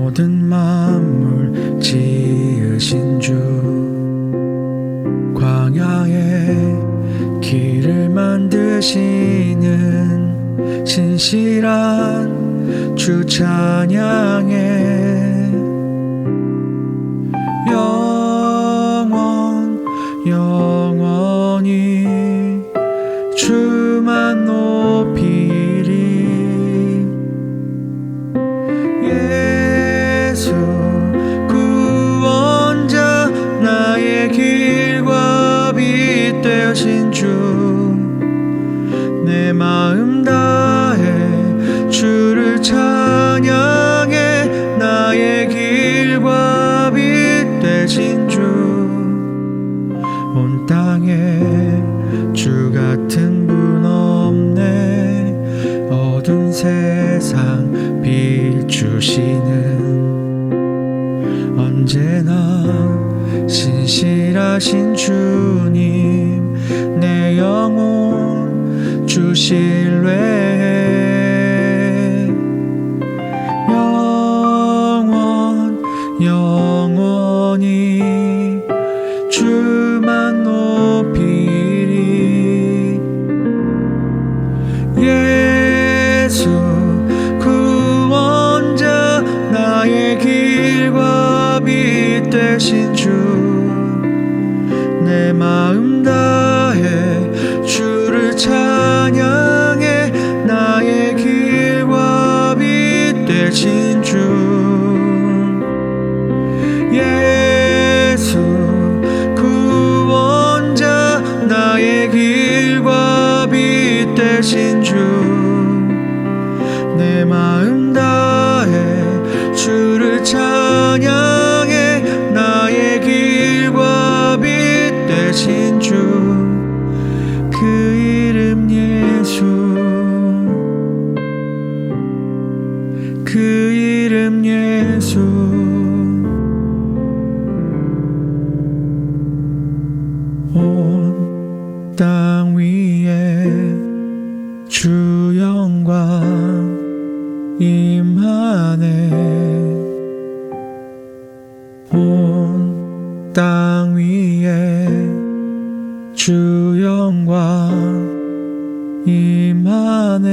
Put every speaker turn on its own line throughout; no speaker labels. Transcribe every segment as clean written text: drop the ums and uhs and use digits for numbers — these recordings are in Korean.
모든 만물 지으신 주, 광야에 길을 만드시는 신실한 주 찬양해. 영원히 주만 높이리. 예수 구원자, 나의 길과 빛 되신 주, 내 마음 다해 주를 찬양해. 나의 길과 빛 되신 주, 온 땅에 주 같은 분 없네. 어두운 세상 비추시는 언제나 신실하신 주님, 내 영혼 주 신뢰해. 영원히 주만 높이리. 예수 구원자, 나의 길과 빛 되신 주, 내 마음 다해 주를 찬양해. 나의 길과 빛 되신 주, 예수 구원자, 나의 길과 빛 되신 주, 내 마음 다해 주를 찬양해. 나의 길과 빛 되신 주, 그 이름 예수, 그 이름 예수. 온 땅 위에 주 영광 임하네. 온 땅 위에 주 영광 임하네.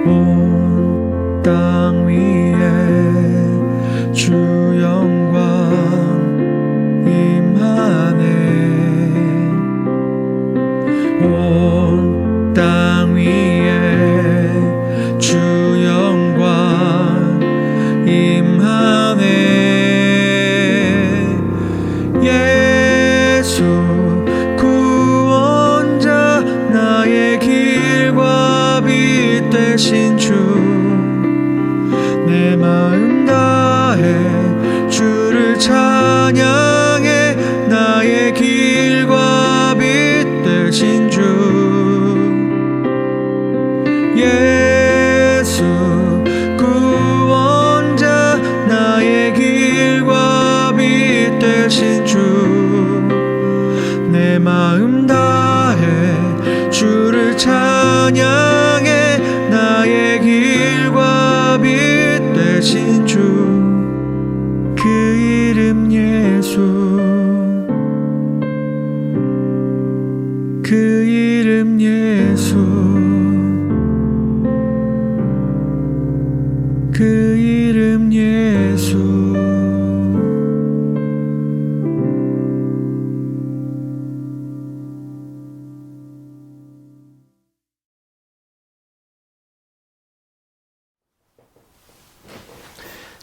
온 땅 위에 주 영광 온 땅 위에 주 영광 임하네. 예수 구원자, 나의 길과 빛 되신 주, 내 마음 다해 주를 찬양해. 나의 길과 빛 되신 주, 예수 구원자, 나의 길과 빛 되신 주, 내 마음 다해 주를 찬양해. 나의 길과 빛 되신 주, 그 이름 예수, 그 이름 예수, 그 이름 예수.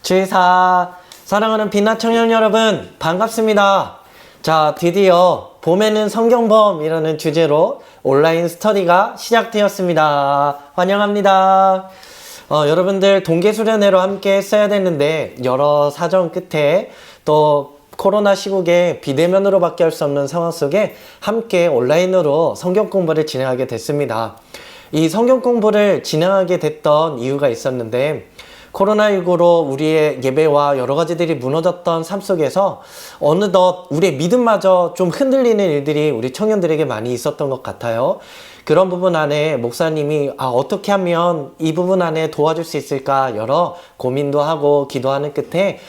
주의사, 사랑하는 빛나 청년 여러분, 반갑습니다. 자, 드디어 봄에는 성경범이라는 주제로 온라인 스터디가 시작되었습니다. 환영합니다. 여러분들 동계수련회로 함께 했어야 되는데 여러 사정 끝에 또 코로나 시국에 비대면으로 밖에 할 수 없는 상황 속에 함께 온라인으로 성경 공부를 진행하게 됐습니다. 이 성경 공부를 진행하게 됐던 이유가 있었는데, 코로나19로 우리의 예배와 여러 가지들이 무너졌던 삶 속에서 어느덧 우리의 믿음마저 좀 흔들리는 일들이 우리 청년들에게 많이 있었던 것 같아요. 그런 부분 안에 목사님이 어떻게 하면 이 부분 안에 도와줄 수 있을까 여러 고민도 하고 기도하는 끝에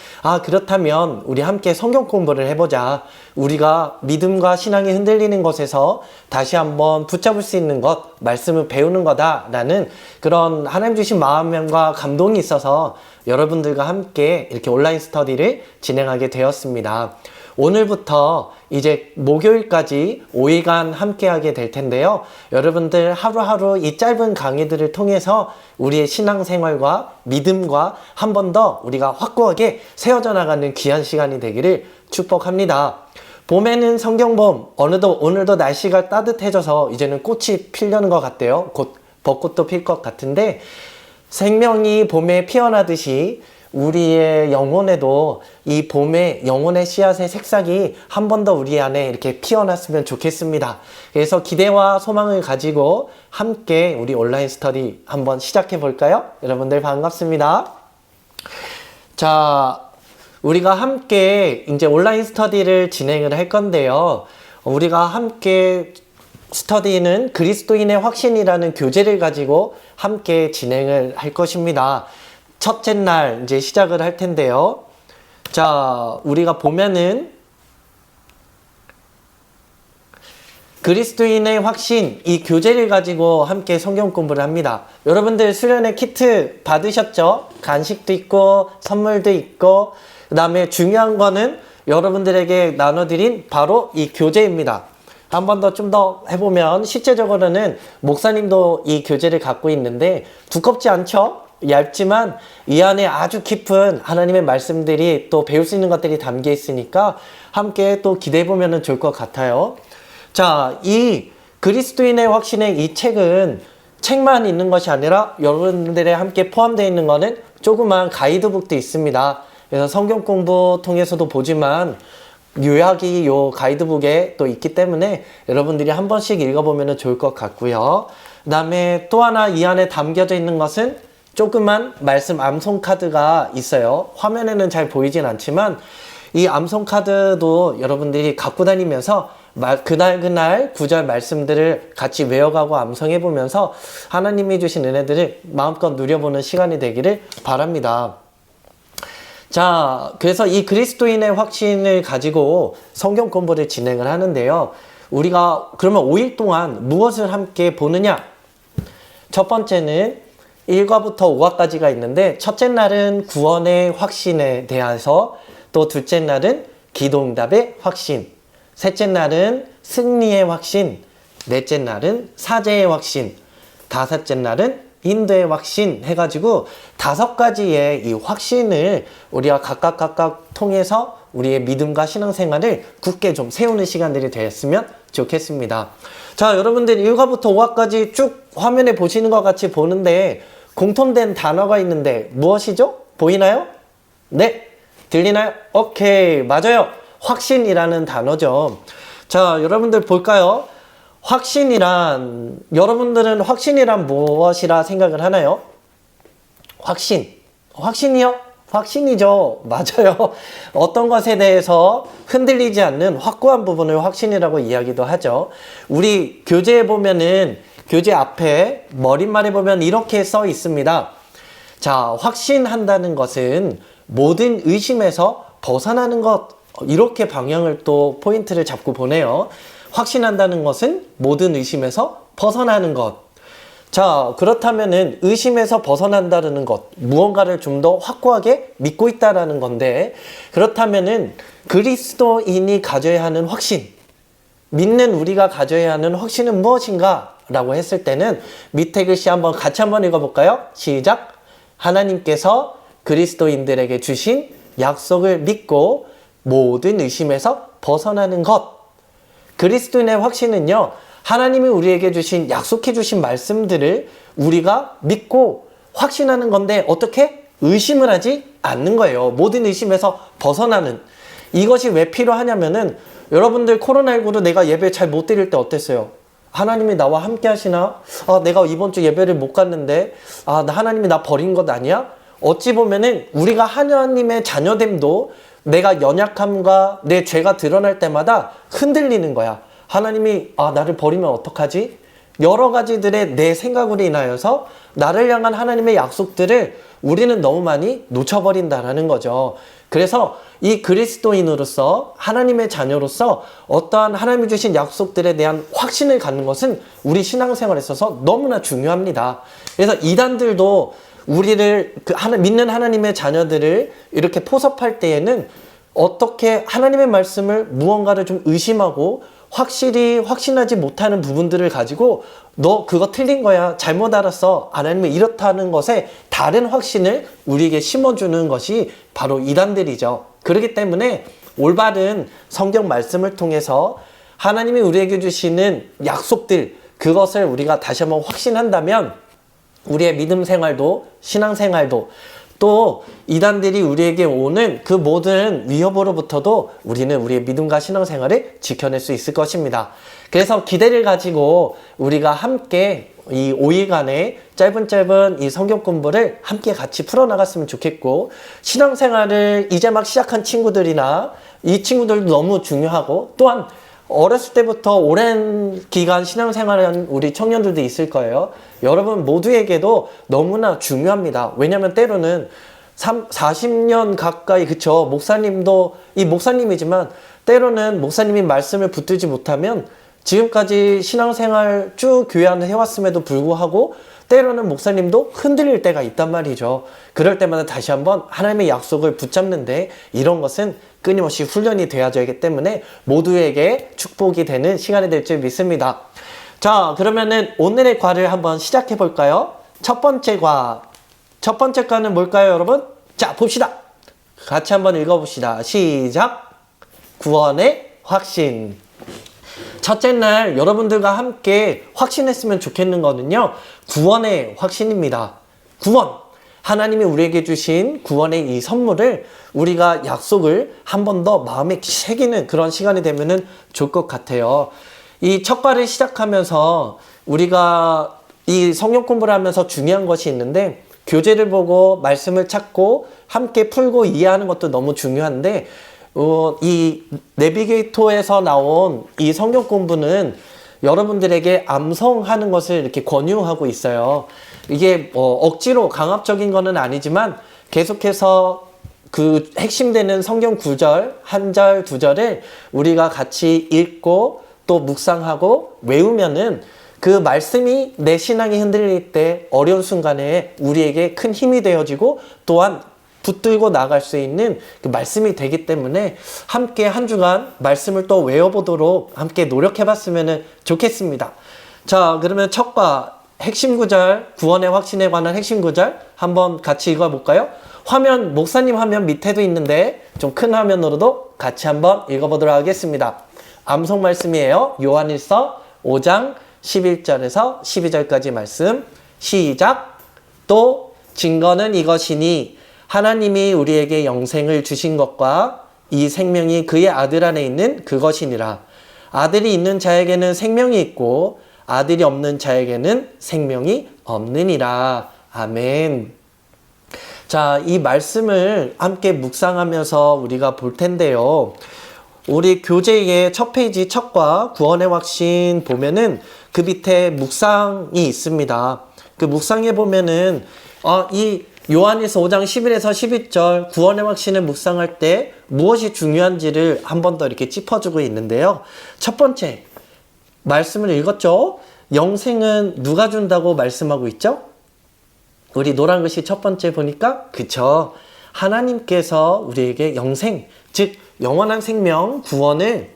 그렇다면 우리 함께 성경 공부를 해보자. 우리가 믿음과 신앙이 흔들리는 것에서 다시 한번 붙잡을 수 있는 것, 말씀을 배우는 거다라는 그런 하나님 주신 마음과 감동이 있어서 여러분들과 함께 이렇게 온라인 스터디를 진행하게 되었습니다. 오늘부터 이제 목요일까지 5일간 함께하게 될 텐데요. 여러분들 하루하루 이 짧은 강의들을 통해서 우리의 신앙생활과 믿음과 한 번 더 우리가 확고하게 세워져 나가는 귀한 시간이 되기를 축복합니다. 봄에는 성경봄, 어느덧 오늘도 날씨가 따뜻해져서 이제는 꽃이 피려는 것 같대요. 곧 벚꽃도 필 것 같은데 생명이 봄에 피어나듯이 우리의 영혼에도 이 봄의 영혼의 씨앗의 색상이 한 번 더 우리 안에 이렇게 피어났으면 좋겠습니다. 그래서 기대와 소망을 가지고 함께 우리 온라인 스터디 한번 시작해 볼까요? 여러분들 반갑습니다. 자, 우리가 함께 이제 온라인 스터디를 진행을 할 건데요. 우리가 함께 스터디는 그리스도인의 확신이라는 교재를 가지고 함께 진행을 할 것입니다. 첫째 날 이제 시작을 할 텐데요. 자, 우리가 보면은 그리스도인의 확신, 이 교재를 가지고 함께 성경 공부를 합니다. 여러분들 수련회 키트 받으셨죠? 간식도 있고 선물도 있고 그 다음에 중요한 거는 여러분들에게 나눠드린 바로 이 교재입니다. 한 번 더 좀 더 해보면 실제적으로는 목사님도 이 교재를 갖고 있는데 두껍지 않죠? 얇지만 이 안에 아주 깊은 하나님의 말씀들이 또 배울 수 있는 것들이 담겨 있으니까 함께 또 기대해 보면 좋을 것 같아요. 자, 이 그리스도인의 확신의 이 책은 책만 있는 것이 아니라 여러분들의 함께 포함되어 있는 거는 조그만 가이드북도 있습니다. 그래서 성경 공부 통해서도 보지만 요약이 요 가이드북에 또 있기 때문에 여러분들이 한 번씩 읽어보면 좋을 것 같고요. 그 다음에 또 하나 이 안에 담겨져 있는 것은 조그만 말씀 암송 카드가 있어요. 화면에는 잘 보이진 않지만 이 암송 카드도 여러분들이 갖고 다니면서 그날 구절 말씀들을 같이 외워가고 암송해 보면서 하나님이 주신 은혜들을 마음껏 누려보는 시간이 되기를 바랍니다. 자, 그래서 이 그리스도인의 확신을 가지고 성경 공부를 진행을 하는데요. 우리가 그러면 5일 동안 무엇을 함께 보느냐? 첫 번째는 1과부터 5과까지가 있는데 첫째 날은 구원의 확신에 대해서, 또 둘째 날은 기도응답의 확신, 셋째 날은 승리의 확신, 넷째 날은 사제의 확신, 다섯째 날은 인도의 확신 해가지고 5가지의 이 확신을 우리가 각각 통해서 우리의 믿음과 신앙생활을 굳게 좀 세우는 시간들이 되었으면 좋겠습니다. 자, 여러분들 1과부터 5과까지 쭉 화면에 보시는 것 같이 보는데 공통된 단어가 있는데 무엇이죠? 보이나요? 네? 들리나요? 오케이, 맞아요. 확신이라는 단어죠. 자, 여러분들 볼까요? 여러분들은 확신이란 무엇이라 생각을 하나요? 확신이요? 확신이죠. 맞아요. 어떤 것에 대해서 흔들리지 않는 확고한 부분을 확신이라고 이야기도 하죠. 우리 교재에 보면은 교재 앞에 머릿말에 보면 이렇게 써 있습니다. 자, 확신한다는 것은 모든 의심에서 벗어나는 것, 이렇게 방향을 또 포인트를 잡고 보네요. 확신한다는 것은 모든 의심에서 벗어나는 것. 자, 그렇다면은 의심에서 벗어난다는 것, 무언가를 좀 더 확고하게 믿고 있다라는 건데, 그렇다면은 그리스도인이 가져야 하는 확신, 믿는 우리가 가져야 하는 확신은 무엇인가? 라고 했을 때는 밑에 글씨 같이 한번 읽어볼까요? 시작! 하나님께서 그리스도인들에게 주신 약속을 믿고 모든 의심에서 벗어나는 것. 그리스도인의 확신은요, 하나님이 우리에게 주신, 약속해 주신 말씀들을 우리가 믿고 확신하는 건데 어떻게? 의심을 하지 않는 거예요. 모든 의심에서 벗어나는. 이것이 왜 필요하냐면은 여러분들 코로나19로 내가 예배 잘 못 드릴 때 어땠어요? 하나님이 나와 함께 하시나? 내가 이번 주 예배를 못 갔는데 하나님이 나 버린 것 아니야? 어찌 보면은 우리가 하나님의 자녀됨도 내가 연약함과 내 죄가 드러날 때마다 흔들리는 거야. 하나님이 나를 버리면 어떡하지? 여러 가지들의 내 생각으로 인하여서 나를 향한 하나님의 약속들을 우리는 너무 많이 놓쳐버린다라는 거죠. 그래서 이 그리스도인으로서 하나님의 자녀로서 어떠한 하나님이 주신 약속들에 대한 확신을 갖는 것은 우리 신앙생활에 있어서 너무나 중요합니다. 그래서 이단들도 우리를 믿는 하나님의 자녀들을 이렇게 포섭할 때에는 어떻게 하나님의 말씀을 무언가를 좀 의심하고 확실히 확신하지 못하는 부분들을 가지고 너 그거 틀린 거야, 잘못 알았어, 하나님은 이렇다는 것에 다른 확신을 우리에게 심어주는 것이 바로 이단들이죠. 그렇기 때문에 올바른 성경 말씀을 통해서 하나님이 우리에게 주시는 약속들, 그것을 우리가 다시 한번 확신한다면 우리의 믿음 생활도 신앙 생활도 또 이단들이 우리에게 오는 그 모든 위협으로부터도 우리는 우리의 믿음과 신앙생활을 지켜낼 수 있을 것입니다. 그래서 기대를 가지고 우리가 함께 이 5일간의 짧은 이 성경 공부를 함께 같이 풀어나갔으면 좋겠고, 신앙생활을 이제 막 시작한 친구들이나 이 친구들도 너무 중요하고, 또한 어렸을 때부터 오랜 기간 신앙생활한 우리 청년들도 있을 거예요. 여러분 모두에게도 너무나 중요합니다. 왜냐하면 때로는 40년 가까이, 그쵸, 목사님도 이 목사님이지만 때로는 목사님이 말씀을 붙들지 못하면 지금까지 신앙생활 쭉 교회 안에 해왔음에도 불구하고 때로는 목사님도 흔들릴 때가 있단 말이죠. 그럴 때마다 다시 한번 하나님의 약속을 붙잡는데 이런 것은 끊임없이 훈련이 되어져야 하기 때문에 모두에게 축복이 되는 시간이 될 줄 믿습니다. 자, 그러면은 오늘의 과를 한번 시작해 볼까요? 첫 번째 과는 뭘까요, 여러분? 자, 봅시다. 같이 한번 읽어봅시다. 시작. 구원의 확신. 첫째 날 여러분들과 함께 확신했으면 좋겠는 거는요, 구원의 확신입니다. 구원. 하나님이 우리에게 주신 구원의 이 선물을 우리가 약속을 한 번 더 마음에 새기는 그런 시간이 되면은 좋을 것 같아요. 이 첫 발을 시작하면서 우리가 이 성경 공부를 하면서 중요한 것이 있는데, 교재를 보고 말씀을 찾고 함께 풀고 이해하는 것도 너무 중요한데, 이 내비게이터에서 나온 이 성경 공부는 여러분들에게 암송하는 것을 이렇게 권유하고 있어요. 이게 억지로 강압적인 거는 아니지만 계속해서 그 핵심되는 성경 구절, 한 절, 두 절을 우리가 같이 읽고 또 묵상하고 외우면은 그 말씀이 내 신앙이 흔들릴 때 어려운 순간에 우리에게 큰 힘이 되어지고 또한 붙들고 나갈 수 있는 그 말씀이 되기 때문에 함께 한 주간 말씀을 또 외워보도록 함께 노력해봤으면 좋겠습니다. 자, 그러면 첫과 핵심 구절, 구원의 확신에 관한 핵심 구절 한번 같이 읽어볼까요? 화면, 목사님 화면 밑에도 있는데 좀 큰 화면으로도 같이 한번 읽어보도록 하겠습니다. 암송 말씀이에요. 요한일서 5장 11절에서 12절까지 말씀. 시작. 또 증거는 이것이니 하나님이 우리에게 영생을 주신 것과 이 생명이 그의 아들 안에 있는 그것이니라. 아들이 있는 자에게는 생명이 있고 아들이 없는 자에게는 생명이 없느니라. 아멘. 자, 이 말씀을 함께 묵상하면서 우리가 볼 텐데요. 우리 교재의 첫 페이지 첫과 구원의 확신 보면은 그 밑에 묵상이 있습니다. 그 묵상에 보면은 이 요한일서 5장 11에서 12절 구원의 확신을 묵상할 때 무엇이 중요한지를 한 번 더 이렇게 짚어주고 있는데요. 첫 번째 말씀을 읽었죠. 영생은 누가 준다고 말씀하고 있죠? 우리 노란 글씨 첫 번째 보니까 그쵸, 하나님께서 우리에게 영생, 즉 영원한 생명, 구원을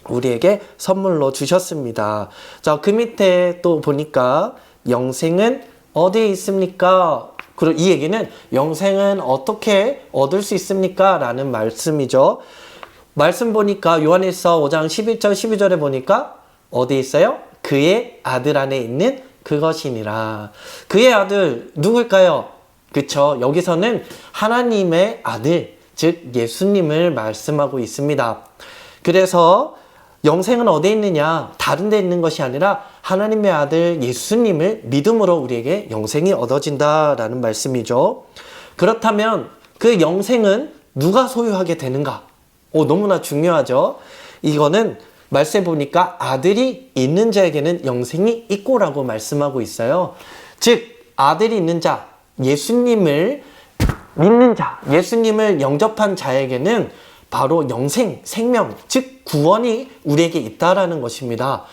우리에게 선물로 주셨습니다. 자, 그 밑에 또 보니까 영생은 어디에 있습니까? 그리고 이 얘기는 영생은 어떻게 얻을 수 있습니까? 라는 말씀이죠. 말씀 보니까 요한일서 5장 11절 12절에 보니까 어디 있어요? 그의 아들 안에 있는 그것이니라. 그의 아들 누굴까요? 그쵸, 여기서는 하나님의 아들, 즉 예수님을 말씀하고 있습니다. 그래서 영생은 어디에 있느냐? 다른 데 있는 것이 아니라 하나님의 아들 예수님을 믿음으로 우리에게 영생이 얻어진다라는 말씀이죠. 그렇다면 그 영생은 누가 소유하게 되는가? 너무나 중요하죠. 이거는 말씀해 보니까 아들이 있는 자에게는 영생이 있고라고 말씀하고 있어요. 즉 아들이 있는 자, 예수님을 믿는 자, 예수님을 영접한 자에게는 바로 영생, 생명, 즉 구원이 우리에게 있다라는 것입니다.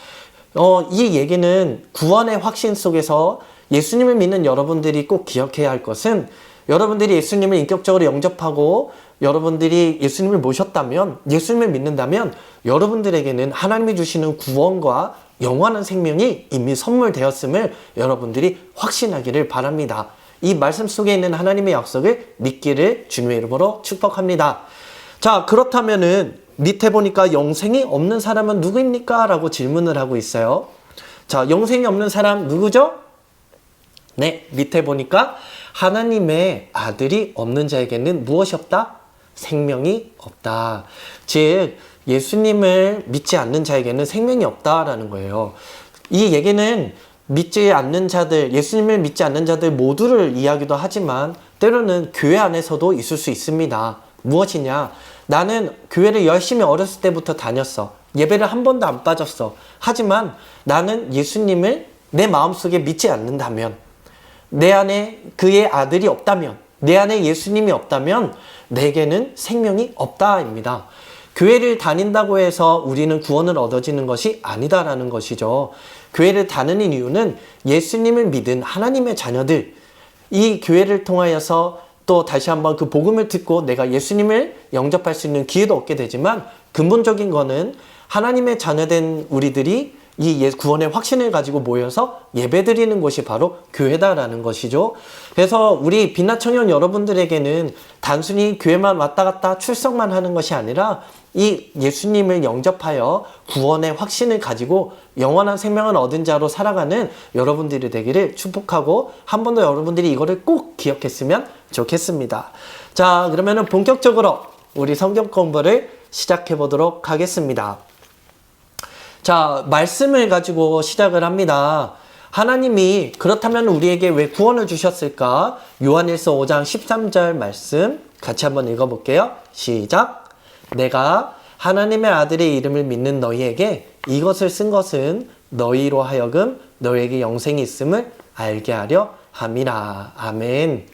이 얘기는 구원의 확신 속에서 예수님을 믿는 여러분들이 꼭 기억해야 할 것은, 여러분들이 예수님을 인격적으로 영접하고 여러분들이 예수님을 모셨다면, 예수님을 믿는다면 여러분들에게는 하나님이 주시는 구원과 영원한 생명이 이미 선물되었음을 여러분들이 확신하기를 바랍니다. 이 말씀 속에 있는 하나님의 약속을 믿기를 주님의 이름으로 축복합니다. 자, 그렇다면은 밑에 보니까 영생이 없는 사람은 누구입니까? 라고 질문을 하고 있어요. 자, 영생이 없는 사람 누구죠? 네, 밑에 보니까 하나님의 아들이 없는 자에게는 무엇이 없다? 생명이 없다. 즉 예수님을 믿지 않는 자에게는 생명이 없다라는 거예요. 이 얘기는 믿지 않는 자들, 예수님을 믿지 않는 자들 모두를 이야기도 하지만 때로는 교회 안에서도 있을 수 있습니다. 무엇이냐? 나는 교회를 열심히 어렸을 때부터 다녔어. 예배를 한 번도 안 빠졌어. 하지만 나는 예수님을 내 마음속에 믿지 않는다면, 내 안에 그의 아들이 없다면, 내 안에 예수님이 없다면 내게는 생명이 없다입니다. 교회를 다닌다고 해서 우리는 구원을 얻어지는 것이 아니다라는 것이죠. 교회를 다니는 이유는 예수님을 믿은 하나님의 자녀들, 이 교회를 통하여서 또 다시 한번 그 복음을 듣고 내가 예수님을 영접할 수 있는 기회도 얻게 되지만, 근본적인 거는 하나님의 자녀된 우리들이 이 구원의 확신을 가지고 모여서 예배드리는 곳이 바로 교회다라는 것이죠. 그래서 우리 빛나 청년 여러분들에게는 단순히 교회만 왔다 갔다 출석만 하는 것이 아니라 이 예수님을 영접하여 구원의 확신을 가지고 영원한 생명을 얻은 자로 살아가는 여러분들이 되기를 축복하고, 한 번 더 여러분들이 이거를 꼭 기억했으면 좋겠습니다. 자, 그러면은 본격적으로 우리 성경 공부를 시작해 보도록 하겠습니다. 자, 말씀을 가지고 시작을 합니다. 하나님이 그렇다면 우리에게 왜 구원을 주셨을까? 요한일서 5장 13절 말씀 같이 한번 읽어볼게요. 시작. 내가 하나님의 아들의 이름을 믿는 너희에게 이것을 쓴 것은 너희로 하여금 너희에게 영생이 있음을 알게 하려 함이라. 아멘.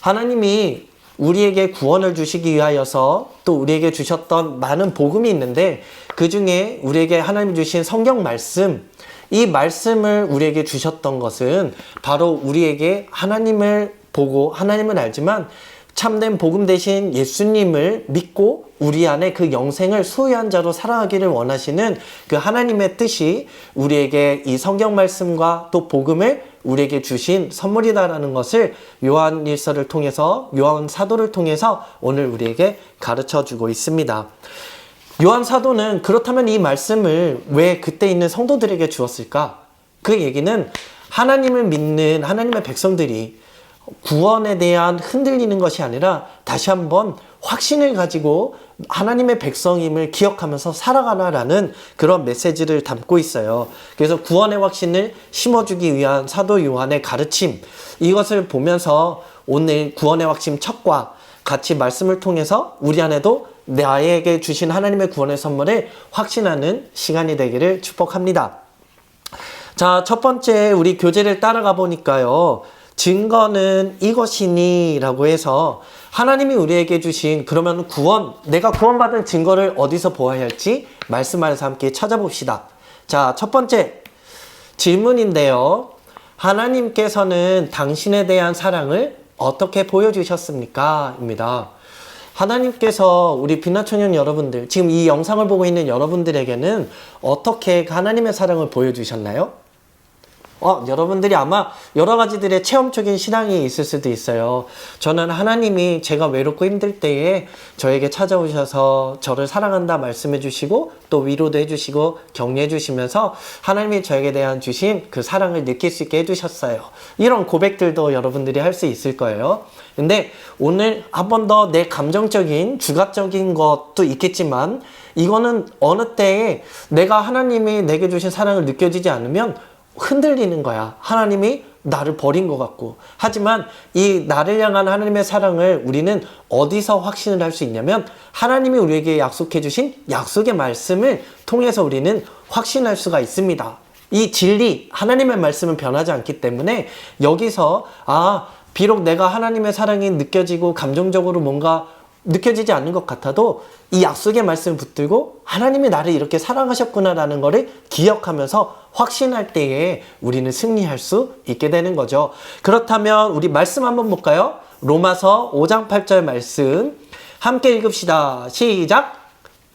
하나님이 우리에게 구원을 주시기 위하여서 또 우리에게 주셨던 많은 복음이 있는데, 그 중에 우리에게 하나님이 주신 성경 말씀, 이 말씀을 우리에게 주셨던 것은 바로 우리에게 하나님을 보고 하나님을 알지만 참된 복음 대신 예수님을 믿고 우리 안에 그 영생을 소유한 자로 살아가기를 원하시는 그 하나님의 뜻이 우리에게 이 성경 말씀과 또 복음을 우리에게 주신 선물이다라는 것을 요한일서를 통해서, 요한 사도를 통해서 오늘 우리에게 가르쳐 주고 있습니다. 요한 사도는 그렇다면 이 말씀을 왜 그때 있는 성도들에게 주었을까? 그 얘기는 하나님을 믿는 하나님의 백성들이 구원에 대한 흔들리는 것이 아니라 다시 한번 확신을 가지고 하나님의 백성임을 기억하면서 살아가라라는 그런 메시지를 담고 있어요. 그래서 구원의 확신을 심어주기 위한 사도 요한의 가르침, 이것을 보면서 오늘 구원의 확신 첫과 같이 말씀을 통해서 우리 안에도 나에게 주신 하나님의 구원의 선물을 확신하는 시간이 되기를 축복합니다. 자, 첫 번째 우리 교재를 따라가 보니까요, 증거는 이것이니 라고 해서 하나님이 우리에게 주신, 그러면 구원, 내가 구원받은 증거를 어디서 보아야 할지 말씀 안에서 함께 찾아봅시다. 자, 첫 번째 질문인데요, 하나님께서는 당신에 대한 사랑을 어떻게 보여주셨습니까? 입니다. 하나님께서 우리 빛나청년 여러분들, 지금 이 영상을 보고 있는 여러분들에게는 어떻게 하나님의 사랑을 보여주셨나요? 여러분들이 아마 여러 가지들의 체험적인 신앙이 있을 수도 있어요. 저는 하나님이 제가 외롭고 힘들 때에 저에게 찾아오셔서 저를 사랑한다 말씀해 주시고 또 위로도 해주시고 격려해 주시면서 하나님이 저에게 대한 주신 그 사랑을 느낄 수 있게 해주셨어요. 이런 고백들도 여러분들이 할 수 있을 거예요. 근데 오늘 한 번 더 내 감정적인 주관적인 것도 있겠지만, 이거는 어느 때에 내가 하나님이 내게 주신 사랑을 느껴지지 않으면 흔들리는 거야. 하나님이 나를 버린 것 같고. 하지만 이 나를 향한 하나님의 사랑을 우리는 어디서 확신을 할 수 있냐면, 하나님이 우리에게 약속해 주신 약속의 말씀을 통해서 우리는 확신할 수가 있습니다. 이 진리, 하나님의 말씀은 변하지 않기 때문에 여기서 비록 내가 하나님의 사랑이 느껴지고 감정적으로 뭔가 느껴지지 않는 것 같아도 이 약속의 말씀을 붙들고 하나님이 나를 이렇게 사랑하셨구나라는 것을 기억하면서 확신할 때에 우리는 승리할 수 있게 되는 거죠. 그렇다면 우리 말씀 한번 볼까요? 로마서 5장 8절 말씀 함께 읽읍시다. 시작!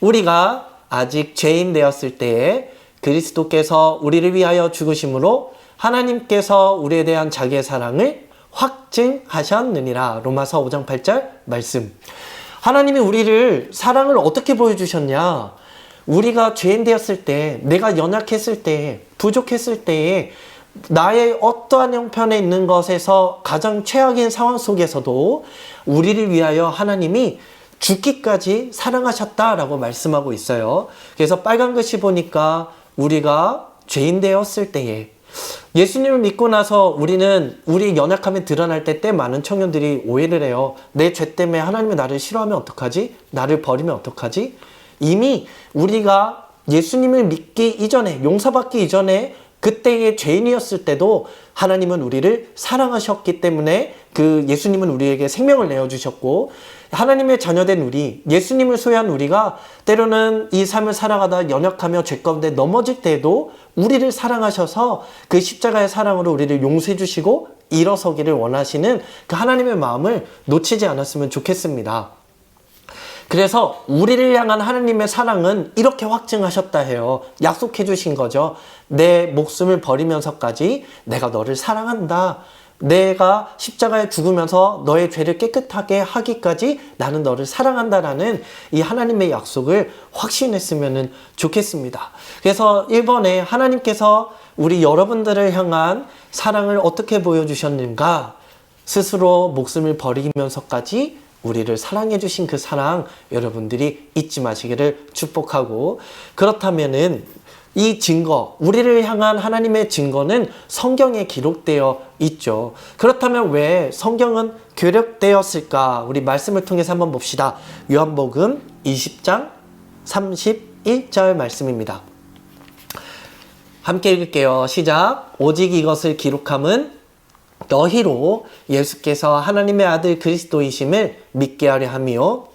우리가 아직 죄인 되었을 때에 그리스도께서 우리를 위하여 죽으심으로 하나님께서 우리에 대한 자기의 사랑을 확증하셨느니라. 로마서 5장 8절 말씀. 하나님이 우리를 사랑을 어떻게 보여주셨냐? 우리가 죄인 되었을 때, 내가 연약했을 때, 부족했을 때에 나의 어떠한 형편에 있는 것에서 가장 최악인 상황 속에서도 우리를 위하여 하나님이 죽기까지 사랑하셨다라고 말씀하고 있어요. 그래서 빨간 글씨 보니까 우리가 죄인 되었을 때에 예수님을 믿고 나서 우리는 우리 연약함이 드러날 때 많은 청년들이 오해를 해요. 내 죄 때문에 하나님이 나를 싫어하면 어떡하지? 나를 버리면 어떡하지? 이미 우리가 예수님을 믿기 이전에, 용서받기 이전에 그때의 죄인이었을 때도 하나님은 우리를 사랑하셨기 때문에 그 예수님은 우리에게 생명을 내어주셨고, 하나님의 자녀된 우리, 예수님을 소유한 우리가 때로는 이 삶을 살아가다 연약하며 죄 가운데 넘어질 때에도 우리를 사랑하셔서 그 십자가의 사랑으로 우리를 용서해 주시고 일어서기를 원하시는 그 하나님의 마음을 놓치지 않았으면 좋겠습니다. 그래서 우리를 향한 하나님의 사랑은 이렇게 확증하셨다 해요. 약속해 주신 거죠. 내 목숨을 버리면서까지 내가 너를 사랑한다. 내가 십자가에 죽으면서 너의 죄를 깨끗하게 하기까지 나는 너를 사랑한다라는 이 하나님의 약속을 확신했으면 좋겠습니다. 그래서 1번에 하나님께서 우리 여러분들을 향한 사랑을 어떻게 보여주셨는가? 스스로 목숨을 버리면서까지 우리를 사랑해 주신 그 사랑 여러분들이 잊지 마시기를 축복하고, 그렇다면은 이 증거, 우리를 향한 하나님의 증거는 성경에 기록되어 있죠. 그렇다면 왜 성경은 기록되었을까? 우리 말씀을 통해서 한번 봅시다. 요한복음 20장 31절 말씀입니다. 함께 읽을게요. 시작. 오직 이것을 기록함은 너희로 예수께서 하나님의 아들 그리스도이심을 믿게 하려 함이요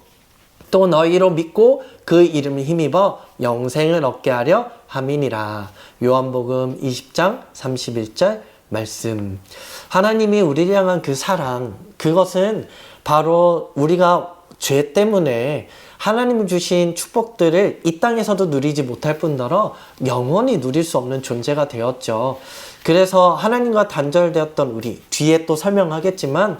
또 너희로 믿고 그 이름을 힘입어 영생을 얻게 하려 함이니라. 요한복음 20장 31절 말씀. 하나님이 우리를 향한 그 사랑, 그것은 바로 우리가 죄 때문에 하나님이 주신 축복들을 이 땅에서도 누리지 못할 뿐더러 영원히 누릴 수 없는 존재가 되었죠. 그래서 하나님과 단절되었던 우리, 뒤에 또 설명하겠지만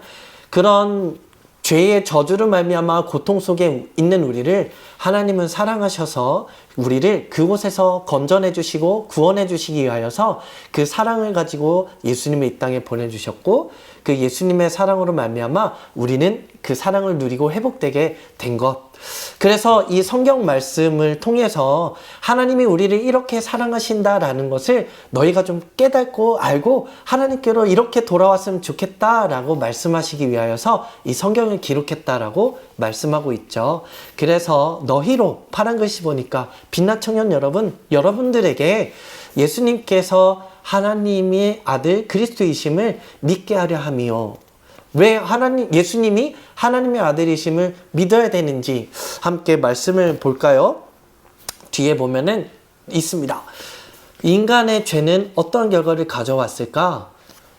그런 죄의 저주를 말미암아 고통 속에 있는 우리를 하나님은 사랑하셔서 우리를 그곳에서 건져내 주시고 구원해 주시기 위하여서 그 사랑을 가지고 예수님을 이 땅에 보내주셨고, 그 예수님의 사랑으로 말미암아 우리는 그 사랑을 누리고 회복되게 된 것. 그래서 이 성경 말씀을 통해서 하나님이 우리를 이렇게 사랑하신다라는 것을 너희가 좀 깨닫고 알고 하나님께로 이렇게 돌아왔으면 좋겠다라고 말씀하시기 위하여서 이 성경을 기록했다라고 말씀하고 있죠. 그래서 너희로, 파란 글씨 보니까 빛나 청년 여러분, 여러분들에게 예수님께서 하나님의 아들 그리스도이심을 믿게 하려 함이요. 왜 예수님이 하나님의 아들이심을 믿어야 되는지 함께 말씀을 볼까요? 뒤에 보면은 있습니다. 인간의 죄는 어떤 결과를 가져왔을까?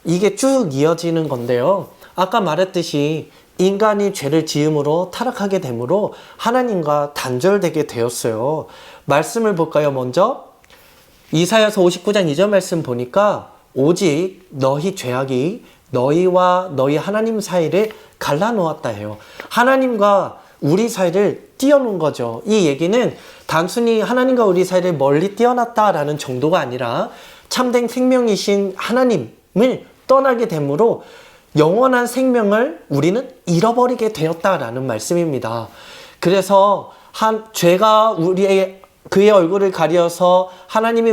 이게 쭉 이어지는 건데요. 아까 말했듯이 인간이 죄를 지음으로 타락하게 되므로 하나님과 단절되게 되었어요. 말씀을 볼까요? 먼저 이사야서 59장 2절 말씀 보니까 오직 너희 죄악이 너희와 너희 하나님 사이를 갈라놓았다 해요. 하나님과 우리 사이를 띄워놓은 거죠. 이 얘기는 단순히 하나님과 우리 사이를 멀리 띄워놨다라는 정도가 아니라 참된 생명이신 하나님을 떠나게 되므로 영원한 생명을 우리는 잃어버리게 되었다라는 말씀입니다. 그래서 죄가 그의 얼굴을 가려서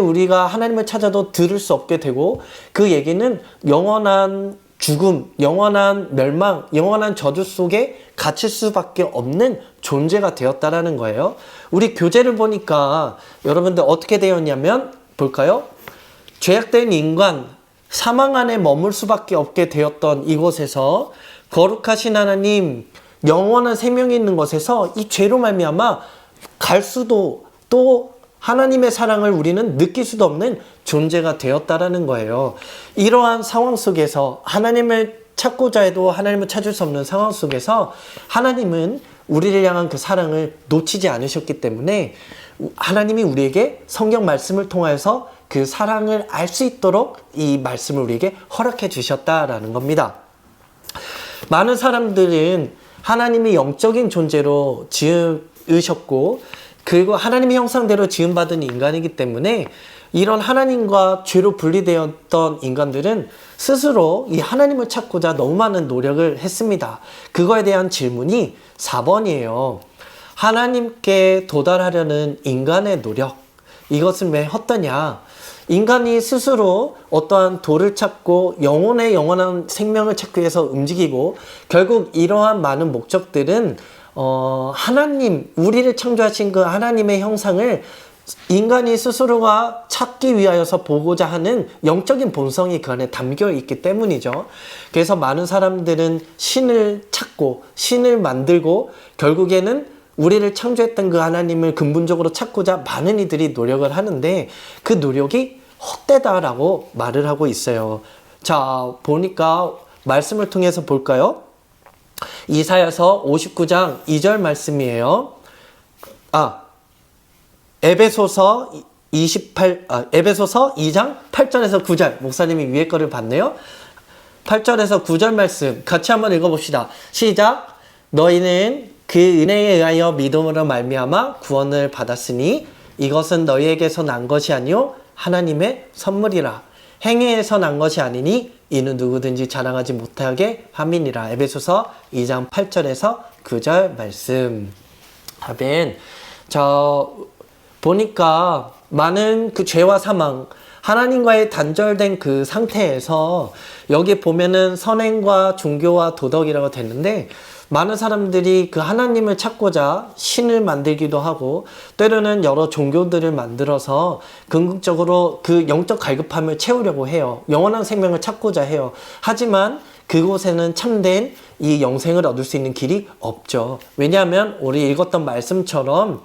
우리가 하나님을 찾아도 들을 수 없게 되고, 그 얘기는 영원한 죽음, 영원한 멸망, 영원한 저주 속에 갇힐 수밖에 없는 존재가 되었다라는 거예요. 우리 교재를 보니까 여러분들 어떻게 되었냐면 볼까요? 죄악된 인간, 사망 안에 머물 수밖에 없게 되었던 이곳에서 거룩하신 하나님, 영원한 생명이 있는 곳에서 이 죄로 말미암아 갈 수도 또 하나님의 사랑을 우리는 느낄 수도 없는 존재가 되었다라는 거예요. 이러한 상황 속에서 하나님을 찾고자 해도 하나님을 찾을 수 없는 상황 속에서 하나님은 우리를 향한 그 사랑을 놓치지 않으셨기 때문에 하나님이 우리에게 성경 말씀을 통해서 그 사랑을 알 수 있도록 이 말씀을 우리에게 허락해 주셨다라는 겁니다. 많은 사람들은 하나님이 영적인 존재로 지으셨고 그리고 하나님의 형상대로 지음받은 인간이기 때문에 이런 하나님과 죄로 분리되었던 인간들은 스스로 이 하나님을 찾고자 너무 많은 노력을 했습니다. 그거에 대한 질문이 4번이에요. 하나님께 도달하려는 인간의 노력, 이것은 왜 헛되냐? 인간이 스스로 어떠한 도를 찾고 영원한 생명을 찾기 위해서 움직이고 결국 이러한 많은 목적들은 하나님, 우리를 창조하신 그 하나님의 형상을 인간이 스스로가 찾기 위하여서 보고자 하는 영적인 본성이 그 안에 담겨 있기 때문이죠. 그래서 많은 사람들은 신을 찾고 신을 만들고 결국에는 우리를 창조했던 그 하나님을 근본적으로 찾고자 많은 이들이 노력을 하는데 그 노력이 헛되다라고 말을 하고 있어요. 자, 보니까 말씀을 통해서 볼까요? 이사야서 59장 2절 말씀이에요. 에베소서 2장 8절에서 9절. 목사님이 위에 거를 봤네요. 8절에서 9절 말씀 같이 한번 읽어봅시다. 시작. 너희는 그 은혜에 의하여 믿음으로 말미암아 구원을 받았으니 이것은 너희에게서 난 것이 아니요 하나님의 선물이라. 행위에서 난 것이 아니니 이는 누구든지 자랑하지 못하게 함이니라. 에베소서 2장 8절에서 9절 말씀. 아멘. 보니까 많은 그 죄와 사망, 하나님과의 단절된 그 상태에서 여기 보면은 선행과 종교와 도덕이라고 됐는데 많은 사람들이 그 하나님을 찾고자 신을 만들기도 하고 때로는 여러 종교들을 만들어서 궁극적으로 그 영적 갈급함을 채우려고 해요. 영원한 생명을 찾고자 해요. 하지만 그곳에는 참된 이 영생을 얻을 수 있는 길이 없죠. 왜냐하면 우리 읽었던 말씀처럼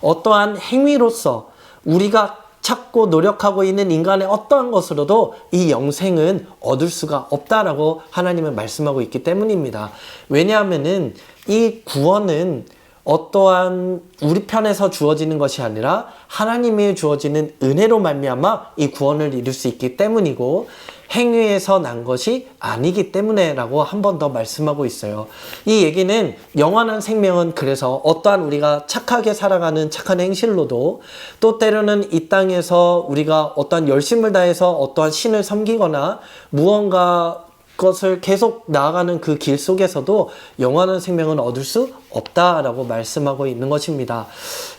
어떠한 행위로서 우리가 찾고 노력하고 있는 인간의 어떠한 것으로도 이 영생은 얻을 수가 없다라고 하나님은 말씀하고 있기 때문입니다. 왜냐하면은 이 구원은 어떠한 우리 편에서 주어지는 것이 아니라 하나님이 주어지는 은혜로 말미암아 이 구원을 이룰 수 있기 때문이고 행위에서 난 것이 아니기 때문에 라고 한 번 더 말씀하고 있어요. 이 얘기는 영원한 생명은 그래서 어떠한 우리가 착하게 살아가는 착한 행실로도 또 때로는 이 땅에서 우리가 어떠한 열심을 다해서 어떠한 신을 섬기거나 무언가 것을 계속 나아가는 그 길 속에서도 영원한 생명은 얻을 수 없다라고 말씀하고 있는 것입니다.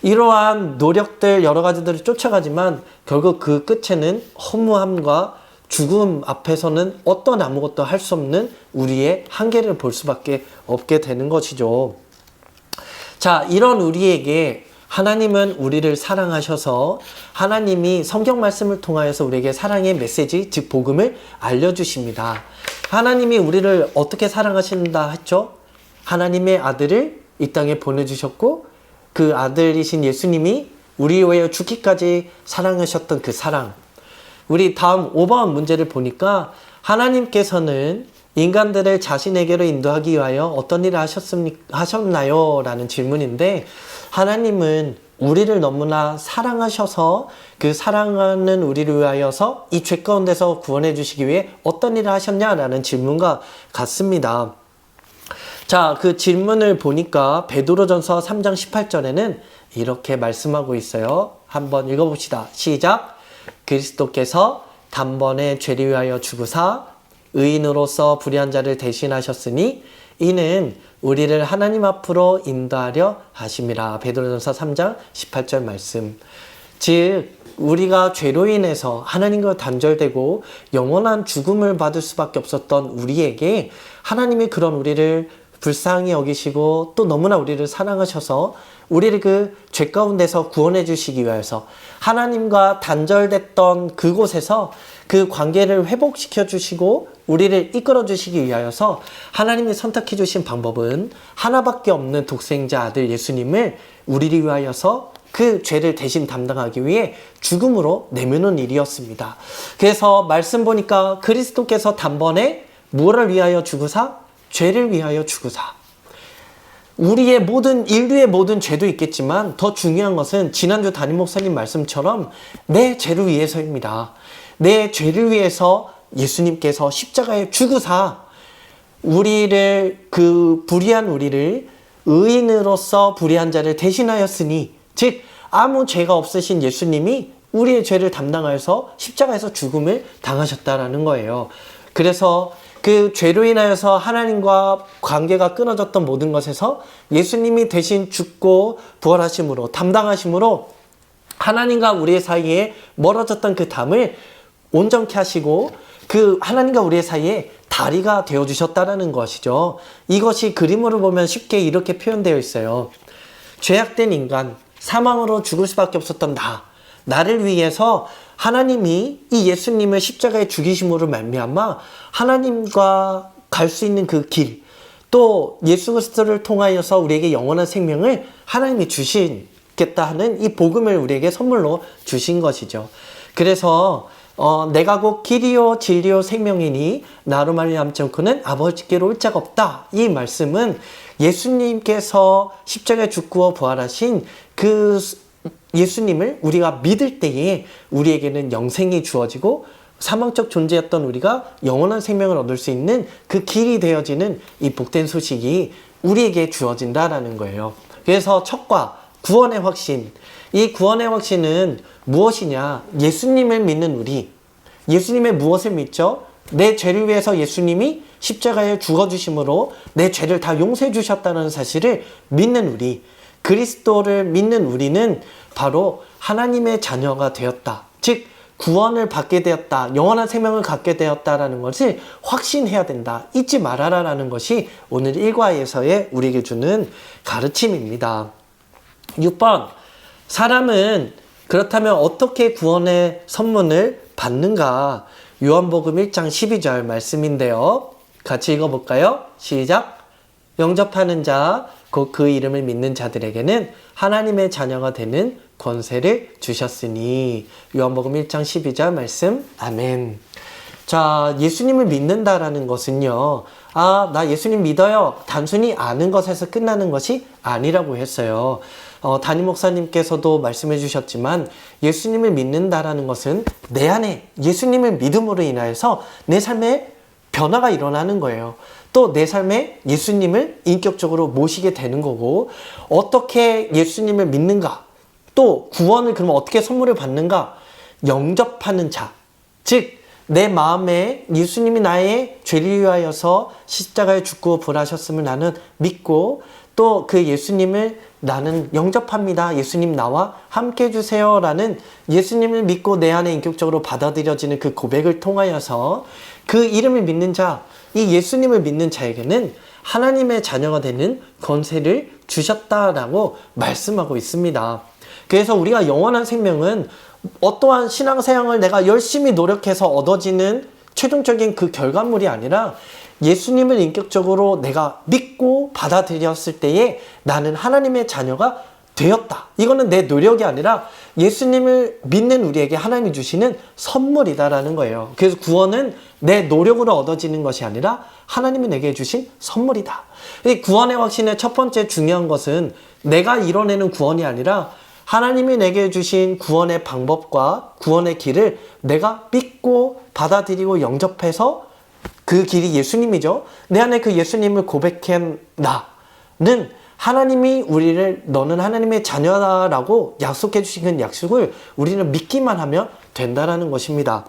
이러한 노력들 여러 가지들을 쫓아가지만 결국 그 끝에는 허무함과 죽음 앞에서는 어떤 아무것도 할 수 없는 우리의 한계를 볼 수밖에 없게 되는 것이죠. 자, 이런 우리에게 하나님은 우리를 사랑하셔서 하나님이 성경 말씀을 통하여서 우리에게 사랑의 메시지, 즉 복음을 알려주십니다. 하나님이 우리를 어떻게 사랑하신다 했죠? 하나님의 아들을 이 땅에 보내주셨고 그 아들이신 예수님이 우리 위하여 죽기까지 사랑하셨던 그 사랑. 우리 다음 5번 문제를 보니까 하나님께서는 인간들을 자신에게로 인도하기 위하여 어떤 일을 하셨나요? 라는 질문인데 하나님은 우리를 너무나 사랑하셔서 그 사랑하는 우리를 위하여서 이 죄 가운데서 구원해 주시기 위해 어떤 일을 하셨냐라는 질문과 같습니다. 자, 그 질문을 보니까 베드로전서 3장 18절에는 이렇게 말씀하고 있어요. 한번 읽어봅시다. 시작. 그리스도께서 단번에 죄를 위하여 죽으사 의인으로서 불의한 자를 대신하셨으니 이는 우리를 하나님 앞으로 인도하려 하심이라. 베드로전서 3장 18절 말씀. 즉 우리가 죄로 인해서 하나님과 단절되고 영원한 죽음을 받을 수밖에 없었던 우리에게 하나님이 그런 우리를 불쌍히 여기시고 또 너무나 우리를 사랑하셔서 우리를 그 죄 가운데서 구원해 주시기 위해서 하나님과 단절됐던 그곳에서 그 관계를 회복시켜 주시고 우리를 이끌어 주시기 위하여서 하나님이 선택해 주신 방법은 하나밖에 없는 독생자 아들 예수님을 우리를 위하여서 그 죄를 대신 담당하기 위해 죽음으로 내모는 일이었습니다. 그래서 말씀 보니까 그리스도께서 단번에 무엇을 위하여 죽으사? 죄를 위하여 죽으사. 우리의 모든 인류의 모든 죄도 있겠지만 더 중요한 것은 지난주 담임 목사님 말씀처럼 내 죄를 위해서입니다. 내 죄를 위해서 예수님께서 십자가에 죽으사 우리를 그 불의한 우리를 의인으로서 불의한 자를 대신하였으니 즉 아무 죄가 없으신 예수님이 우리의 죄를 담당하여서 십자가에서 죽음을 당하셨다라는 거예요. 그래서 그 죄로 인하여서 하나님과 관계가 끊어졌던 모든 것에서 예수님이 대신 죽고 부활하심으로 담당하심으로 하나님과 우리의 사이에 멀어졌던 그 담을 온전케 하시고 그 하나님과 우리의 사이에 다리가 되어주셨다는 것이죠. 이것이 그림으로 보면 쉽게 이렇게 표현되어 있어요. 죄악된 인간, 사망으로 죽을 수밖에 없었던 나를 위해서 하나님이 이 예수님을 십자가에 죽이심으로 말미암아 하나님과 갈 수 있는 그 길, 또 예수 그리스도를 통하여서 우리에게 영원한 생명을 하나님이 주시겠다 하는 이 복음을 우리에게 선물로 주신 것이죠. 그래서 내가 곧 길이요 진리요 생명이니 나로 말미암지 않고는 아버지께로 올 자가 없다. 이 말씀은 예수님께서 십자가에 죽고 부활하신 그 예수님을 우리가 믿을 때에 우리에게는 영생이 주어지고 사망적 존재였던 우리가 영원한 생명을 얻을 수 있는 그 길이 되어지는 이 복된 소식이 우리에게 주어진다라는 거예요. 그래서 첫과 구원의 확신, 이 구원의 확신은 무엇이냐? 예수님을 믿는 우리, 예수님의 무엇을 믿죠? 내 죄를 위해서 예수님이 십자가에 죽어주심으로 내 죄를 다 용서해 주셨다는 사실을 믿는 우리, 그리스도를 믿는 우리는 바로 하나님의 자녀가 되었다. 즉 구원을 받게 되었다. 영원한 생명을 갖게 되었다라는 것을 확신해야 된다. 잊지 말아라라는 것이 오늘 일과에서의 우리에게 주는 가르침입니다. 6번, 사람은 그렇다면 어떻게 구원의 선문을 받는가? 요한복음 1장 12절 말씀인데요. 같이 읽어볼까요? 시작! 영접하는 자, 곧 그 이름을 믿는 자들에게는 하나님의 자녀가 되는 권세를 주셨으니. 요한복음 1장 12절 말씀. 아멘. 자, 예수님을 믿는다라는 것은요, 나 예수님 믿어요. 단순히 아는 것에서 끝나는 것이 아니라고 했어요. 담임 목사님께서도 말씀해 주셨지만 예수님을 믿는다라는 것은 내 안에 예수님을 믿음으로 인하여서 내 삶에 변화가 일어나는 거예요. 또 내 삶에 예수님을 인격적으로 모시게 되는 거고, 어떻게 예수님을 믿는가? 또 구원을 그럼 어떻게 선물을 받는가? 영접하는 자. 즉, 내 마음에 예수님이 나의 죄를 위하여서 십자가에 죽고 부활하셨음을 나는 믿고, 또 그 예수님을 나는 영접합니다. 예수님 나와 함께 해주세요. 라는 예수님을 믿고 내 안에 인격적으로 받아들여지는 그 고백을 통하여서 그 이름을 믿는 자, 이 예수님을 믿는 자에게는 하나님의 자녀가 되는 권세를 주셨다라고 말씀하고 있습니다. 그래서 우리가 영원한 생명은 어떠한 신앙생활을 내가 열심히 노력해서 얻어지는 최종적인 그 결과물이 아니라 예수님을 인격적으로 내가 믿고 받아들였을 때에 나는 하나님의 자녀가 되었다. 이거는 내 노력이 아니라 예수님을 믿는 우리에게 하나님이 주시는 선물이다라는 거예요. 그래서 구원은 내 노력으로 얻어지는 것이 아니라 하나님이 내게 주신 선물이다. 이 구원의 확신의 첫 번째 중요한 것은 내가 이뤄내는 구원이 아니라 하나님이 내게 주신 구원의 방법과 구원의 길을 내가 믿고 받아들이고 영접해서 그 길이 예수님이죠. 내 안에 그 예수님을 고백한 나는 하나님이 우리를 너는 하나님의 자녀다라고 약속해 주신 그 약속을 우리는 믿기만 하면 된다라는 것입니다.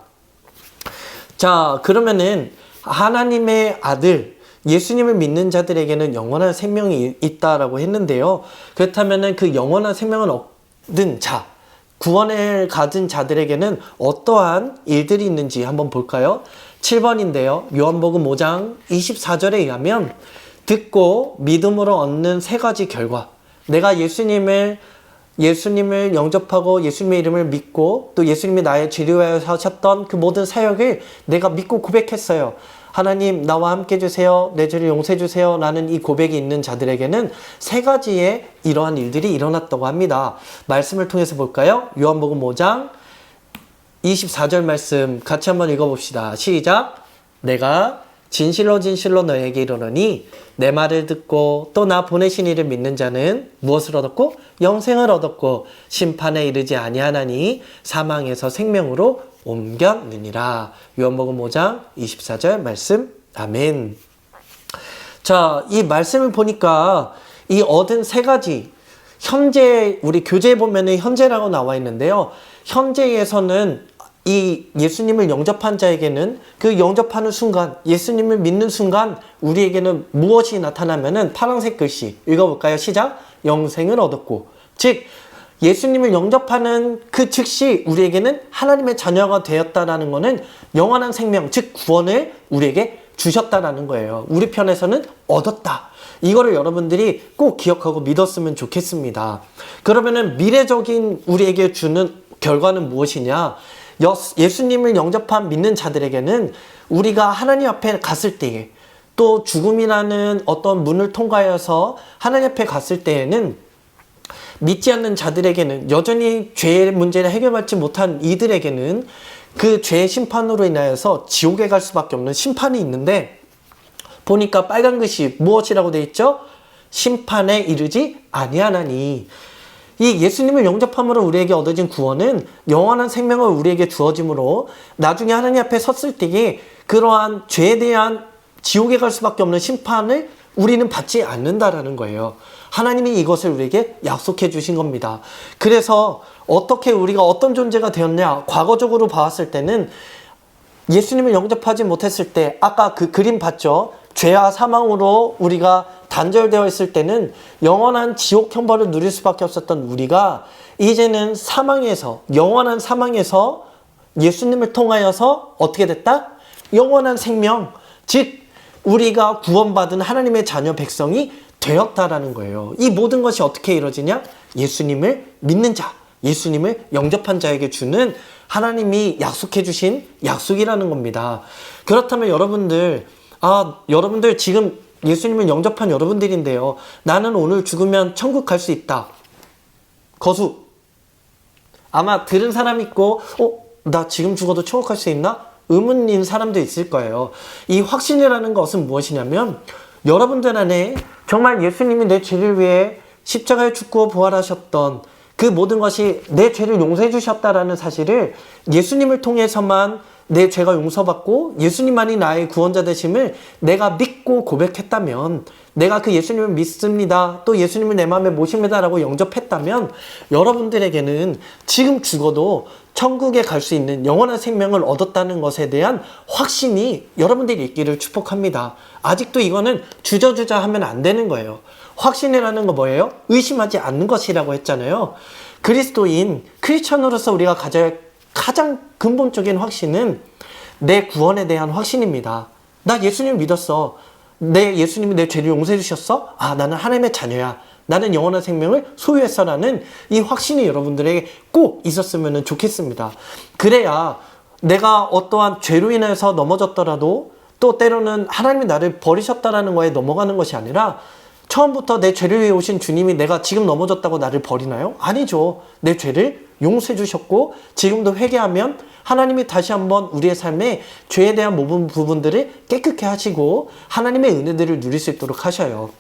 자, 그러면은 하나님의 아들 예수님을 믿는 자들에게는 영원한 생명이 있다라고 했는데요. 그렇다면은 그 영원한 생명을 얻은 자, 구원을 가진 자들에게는 어떠한 일들이 있는지 한번 볼까요? 7번인데요. 요한복음 5장 24절에 의하면 듣고 믿음으로 얻는 세 가지 결과. 내가 예수님을 영접하고 예수님의 이름을 믿고 또 예수님이 나의 죄리하여 하셨던 그 모든 사역을 내가 믿고 고백했어요. 하나님 나와 함께 해주세요. 내 죄를 용서해 주세요. 라는 이 고백이 있는 자들에게는 세 가지의 이러한 일들이 일어났다고 합니다. 말씀을 통해서 볼까요? 요한복음 5장 24절 말씀 같이 한번 읽어봅시다. 시작. 내가 진실로 진실로 너에게 이르노니 내 말을 듣고 또 나 보내신 이를 믿는 자는 무엇을 얻었고 영생을 얻었고 심판에 이르지 아니하나니 사망에서 생명으로 옮겼느니라. 요한복음 5장 24절 말씀. 아멘. 자, 이 말씀을 보니까 이 얻은 세 가지, 현재 우리 교재에 보면은 현재라고 나와 있는데요. 현재에서는 이 예수님을 영접한 자에게는 그 영접하는 순간, 예수님을 믿는 순간 우리에게는 무엇이 나타나면은 파란색 글씨 읽어볼까요? 시작. 영생을 얻었고, 즉 예수님을 영접하는 그 즉시 우리에게는 하나님의 자녀가 되었다라는 것은 영원한 생명, 즉 구원을 우리에게 주셨다라는 거예요. 우리 편에서는 얻었다. 이거를 여러분들이 꼭 기억하고 믿었으면 좋겠습니다. 그러면은 미래적인 우리에게 주는 결과는 무엇이냐? 예수님을 영접한 믿는 자들에게는 우리가 하나님 앞에 갔을 때에 또 죽음이라는 어떤 문을 통과해서 하나님 앞에 갔을 때에는 믿지 않는 자들에게는 여전히 죄의 문제를 해결받지 못한 이들에게는 그 죄의 심판으로 인하여서 지옥에 갈 수밖에 없는 심판이 있는데 보니까 빨간 글씨 무엇이라고 되어 있죠? 심판에 이르지 아니하나니. 이 예수님을 영접함으로 우리에게 얻어진 구원은 영원한 생명을 우리에게 주어짐으로 나중에 하나님 앞에 섰을 때에 그러한 죄에 대한 지옥에 갈 수밖에 없는 심판을 우리는 받지 않는다라는 거예요. 하나님이 이것을 우리에게 약속해 주신 겁니다. 그래서 어떻게 우리가 어떤 존재가 되었냐? 과거적으로 봤을 때는 예수님을 영접하지 못했을 때 아까 그 그림 봤죠? 죄와 사망으로 우리가 단절되어 있을 때는 영원한 지옥 형벌을 누릴 수밖에 없었던 우리가 이제는 사망에서, 영원한 사망에서 예수님을 통하여서 어떻게 됐다? 영원한 생명, 즉 우리가 구원받은 하나님의 자녀 백성이 되었다라는 거예요. 이 모든 것이 어떻게 이루어지냐? 예수님을 믿는 자, 예수님을 영접한 자에게 주는 하나님이 약속해 주신 약속이라는 겁니다. 그렇다면 여러분들 지금 예수님을 영접한 여러분들인데요. 나는 오늘 죽으면 천국 갈 수 있다. 거수. 아마 들은 사람 있고, 나 지금 죽어도 천국 갈 수 있나? 의문인 사람도 있을 거예요. 이 확신이라는 것은 무엇이냐면, 여러분들 안에 정말 예수님이 내 죄를 위해 십자가에 죽고 부활하셨던 그 모든 것이 내 죄를 용서해 주셨다라는 사실을 예수님을 통해서만 내 죄가 용서받고 예수님만이 나의 구원자 되심을 내가 믿고 고백했다면, 내가 그 예수님을 믿습니다, 또 예수님을 내 마음에 모십니다 라고 영접했다면 여러분들에게는 지금 죽어도 천국에 갈 수 있는 영원한 생명을 얻었다는 것에 대한 확신이 여러분들이 있기를 축복합니다. 아직도 이거는 주저주저 하면 안 되는 거예요. 확신이라는 거 뭐예요? 의심하지 않는 것이라고 했잖아요. 크리스천으로서 우리가 가장 근본적인 확신은 내 구원에 대한 확신입니다. 나 예수님 믿었어. 예수님이 내 죄를 용서해 주셨어? 나는 하나님의 자녀야. 나는 영원한 생명을 소유했어라는 이 확신이 여러분들에게 꼭 있었으면 좋겠습니다. 그래야 내가 어떠한 죄로 인해서 넘어졌더라도 또 때로는 하나님이 나를 버리셨다라는 거에 넘어가는 것이 아니라 처음부터 내 죄를 위해 오신 주님이 내가 지금 넘어졌다고 나를 버리나요? 아니죠. 내 죄를 용서해 주셨고 지금도 회개하면 하나님이 다시 한번 우리의 삶에 죄에 대한 모든 부분들을 깨끗게 하시고 하나님의 은혜들을 누릴 수 있도록 하셔요.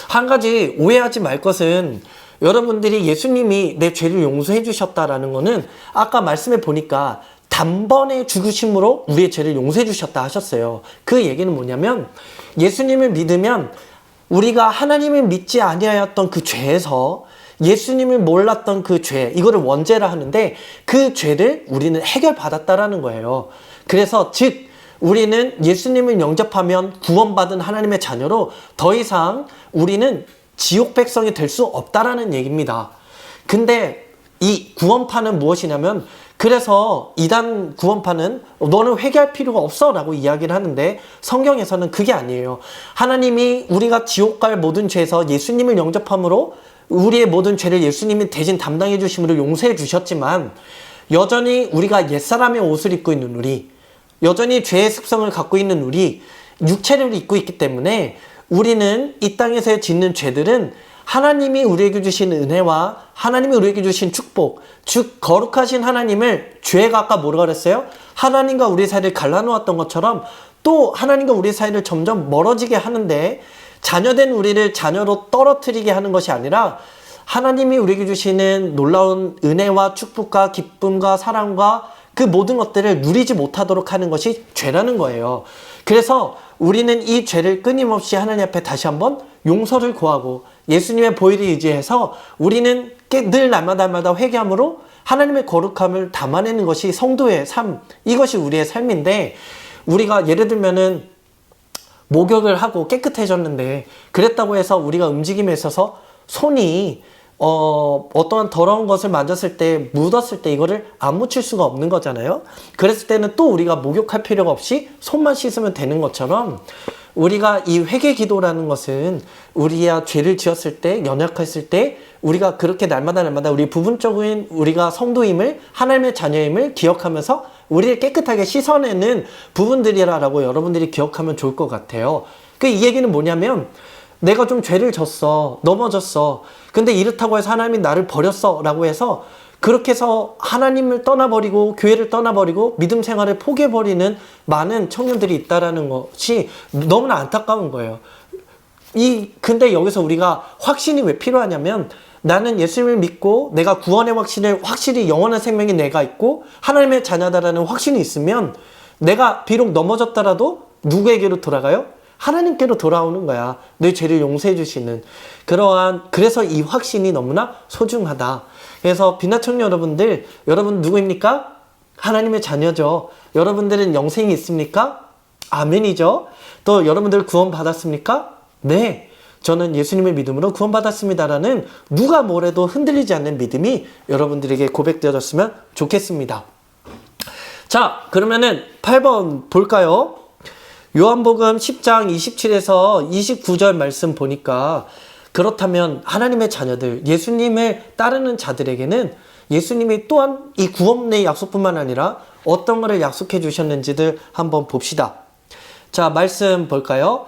한 가지 오해하지 말 것은 여러분들이 예수님이 내 죄를 용서해 주셨다라는 거는 아까 말씀해 보니까 단번에 죽으심으로 우리의 죄를 용서해 주셨다 하셨어요. 그 얘기는 뭐냐면 예수님을 믿으면 우리가 하나님을 믿지 아니하였던 그 죄에서 예수님을 몰랐던 그 죄, 이거를 원죄라 하는데 그 죄를 우리는 해결받았다라는 거예요. 그래서 즉 우리는 예수님을 영접하면 구원받은 하나님의 자녀로 더 이상 우리는 지옥 백성이 될 수 없다라는 얘기입니다. 근데 이 구원파는 무엇이냐면, 그래서 이단 구원파는 너는 회개할 필요가 없어 라고 이야기를 하는데, 성경에서는 그게 아니에요. 하나님이 우리가 지옥 갈 모든 죄에서 예수님을 영접함으로 우리의 모든 죄를 예수님이 대신 담당해 주심으로 용서해 주셨지만, 여전히 우리가 옛사람의 옷을 입고 있는 우리, 여전히 죄의 습성을 갖고 있는 우리, 육체를 입고 있기 때문에 우리는 이 땅에서 짓는 죄들은 하나님이 우리에게 주신 은혜와 하나님이 우리에게 주신 축복, 즉 거룩하신 하나님을, 죄가 아까 뭐라고 그랬어요? 하나님과 우리 사이를 갈라놓았던 것처럼 또 하나님과 우리 사이를 점점 멀어지게 하는데, 자녀된 우리를 자녀로 떨어뜨리게 하는 것이 아니라 하나님이 우리에게 주시는 놀라운 은혜와 축복과 기쁨과 사랑과 그 모든 것들을 누리지 못하도록 하는 것이 죄라는 거예요. 그래서 우리는 이 죄를 끊임없이 하나님 앞에 다시 한번 용서를 구하고 예수님의 보혈을 의지해서 우리는 늘 날마다 회개함으로 하나님의 거룩함을 담아내는 것이 성도의 삶, 이것이 우리의 삶인데, 우리가 예를 들면은 목욕을 하고 깨끗해졌는데, 그랬다고 해서 우리가 움직임에 있어서 손이 어떠한 더러운 것을 만졌을 때, 묻었을 때 이거를 안 묻힐 수가 없는 거잖아요. 그랬을 때는 또 우리가 목욕할 필요가 없이 손만 씻으면 되는 것처럼, 우리가 이 회개 기도라는 것은 우리가 죄를 지었을 때, 연약했을 때 우리가 그렇게 날마다 우리 부분적인 우리가 성도임을, 하나님의 자녀임을 기억하면서 우리를 깨끗하게 씻어내는 부분들이라고 여러분들이 기억하면 좋을 것 같아요. 이 얘기는 뭐냐면, 내가 좀 죄를 졌어, 넘어졌어, 근데 이렇다고 해서 하나님이 나를 버렸어 라고 해서 그렇게 해서 하나님을 떠나버리고 교회를 떠나버리고 믿음 생활을 포기해버리는 많은 청년들이 있다라는 것이 너무나 안타까운 거예요. 근데 여기서 우리가 확신이 왜 필요하냐면, 나는 예수님을 믿고 내가 구원의 확신을, 확실히 영원한 생명이 내가 있고 하나님의 자녀다라는 확신이 있으면, 내가 비록 넘어졌더라도 누구에게로 돌아가요? 하나님께로 돌아오는 거야. 내 죄를 용서해 주시는 그래서 이 확신이 너무나 소중하다. 그래서 빛나청 여러분들, 여러분 누구입니까? 하나님의 자녀죠. 여러분들은 영생이 있습니까? 아멘이죠. 또 여러분들 구원 받았습니까? 네, 저는 예수님의 믿음으로 구원 받았습니다라는, 누가 뭐래도 흔들리지 않는 믿음이 여러분들에게 고백되어졌으면 좋겠습니다. 자, 그러면은 8번 볼까요? 요한복음 10장 27에서 29절 말씀 보니까, 그렇다면 하나님의 자녀들, 예수님을 따르는 자들에게는 예수님이 또한 이 구원의 약속뿐만 아니라 어떤 것을 약속해 주셨는지를 한번 봅시다. 자, 말씀 볼까요?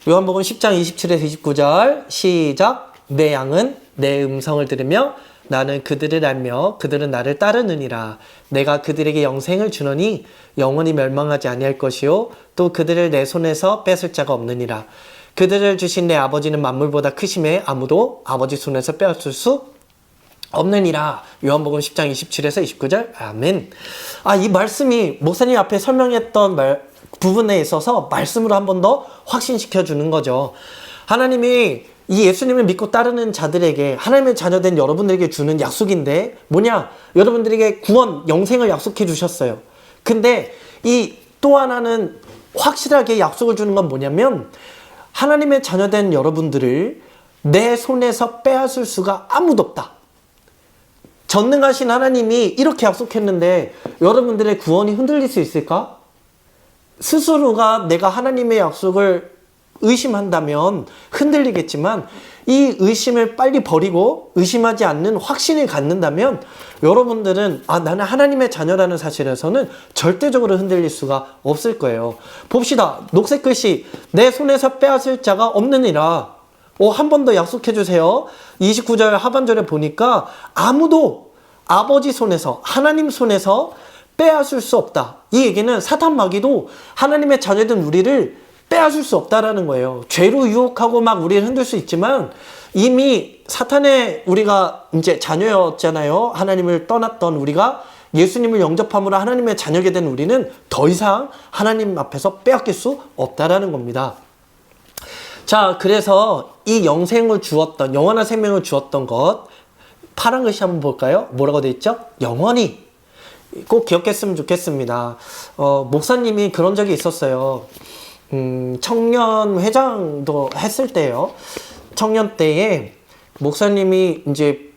요한복음 10장 27에서 29절 시작. 내 양은 내 음성을 들으며 나는 그들을 알며 그들은 나를 따르느니라. 내가 그들에게 영생을 주노니 영원히 멸망하지 아니할 것이요 또 그들을 내 손에서 뺏을 자가 없느니라. 그들을 주신 내 아버지는 만물보다 크심에 아무도 아버지 손에서 빼앗을 수 없느니라. 요한복음 10장 27에서 29절. 아멘. 이 말씀이 목사님 앞에 설명했던 부분에 있어서 말씀으로 한 번 더 확신시켜 주는 거죠. 하나님이 이 예수님을 믿고 따르는 자들에게, 하나님의 자녀된 여러분들에게 주는 약속인데 뭐냐? 여러분들에게 구원, 영생을 약속해 주셨어요. 근데 이 또 하나는 확실하게 약속을 주는 건 뭐냐면, 하나님의 자녀된 여러분들을 내 손에서 빼앗을 수가 아무도 없다. 전능하신 하나님이 이렇게 약속했는데 여러분들의 구원이 흔들릴 수 있을까? 스스로가 내가 하나님의 약속을 의심한다면 흔들리겠지만, 이 의심을 빨리 버리고 의심하지 않는 확신을 갖는다면 여러분들은 나는 하나님의 자녀라는 사실에서는 절대적으로 흔들릴 수가 없을 거예요. 봅시다. 녹색 글씨, 내 손에서 빼앗을 자가 없느니라. 한 번 더 약속해 주세요. 29절 하반절에 보니까 아무도 아버지 손에서, 하나님 손에서 빼앗을 수 없다. 이 얘기는 사탄 마귀도 하나님의 자녀된 우리를 빼앗을 수 없다라는 거예요. 죄로 유혹하고 막 우리를 흔들 수 있지만, 이미 사탄의 우리가 이제 자녀였잖아요. 하나님을 떠났던 우리가 예수님을 영접함으로 하나님의 자녀게 된 우리는 더 이상 하나님 앞에서 빼앗길 수 없다라는 겁니다. 자, 그래서 이 영생을 주었던, 영원한 생명을 주었던 것, 파란 글씨 한번 볼까요? 뭐라고 돼 있죠? 영원히. 꼭 기억했으면 좋겠습니다. 목사님이 그런 적이 있었어요. 청년 회장도 했을 때요. 청년 때에 목사님이 이제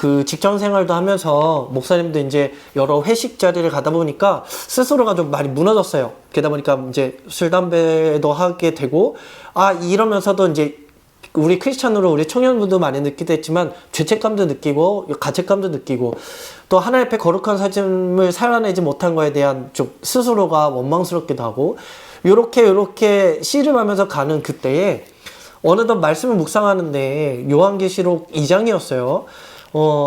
그 직장 생활도 하면서 목사님도 이제 여러 회식 자리를 가다 보니까 스스로가 좀 많이 무너졌어요. 그러다 보니까 이제 술, 담배도 하게 되고, 이러면서도 이제 우리 크리스찬으로 우리 청년분도 많이 느끼게 됐지만 죄책감도 느끼고 가책감도 느끼고 또 하나님 앞에 거룩한 삶을 살아내지 못한 거에 대한 좀 스스로가 원망스럽기도 하고 요렇게 씨름하면서 가는 그때에 어느덧 말씀을 묵상하는데 요한계시록 2장이었어요.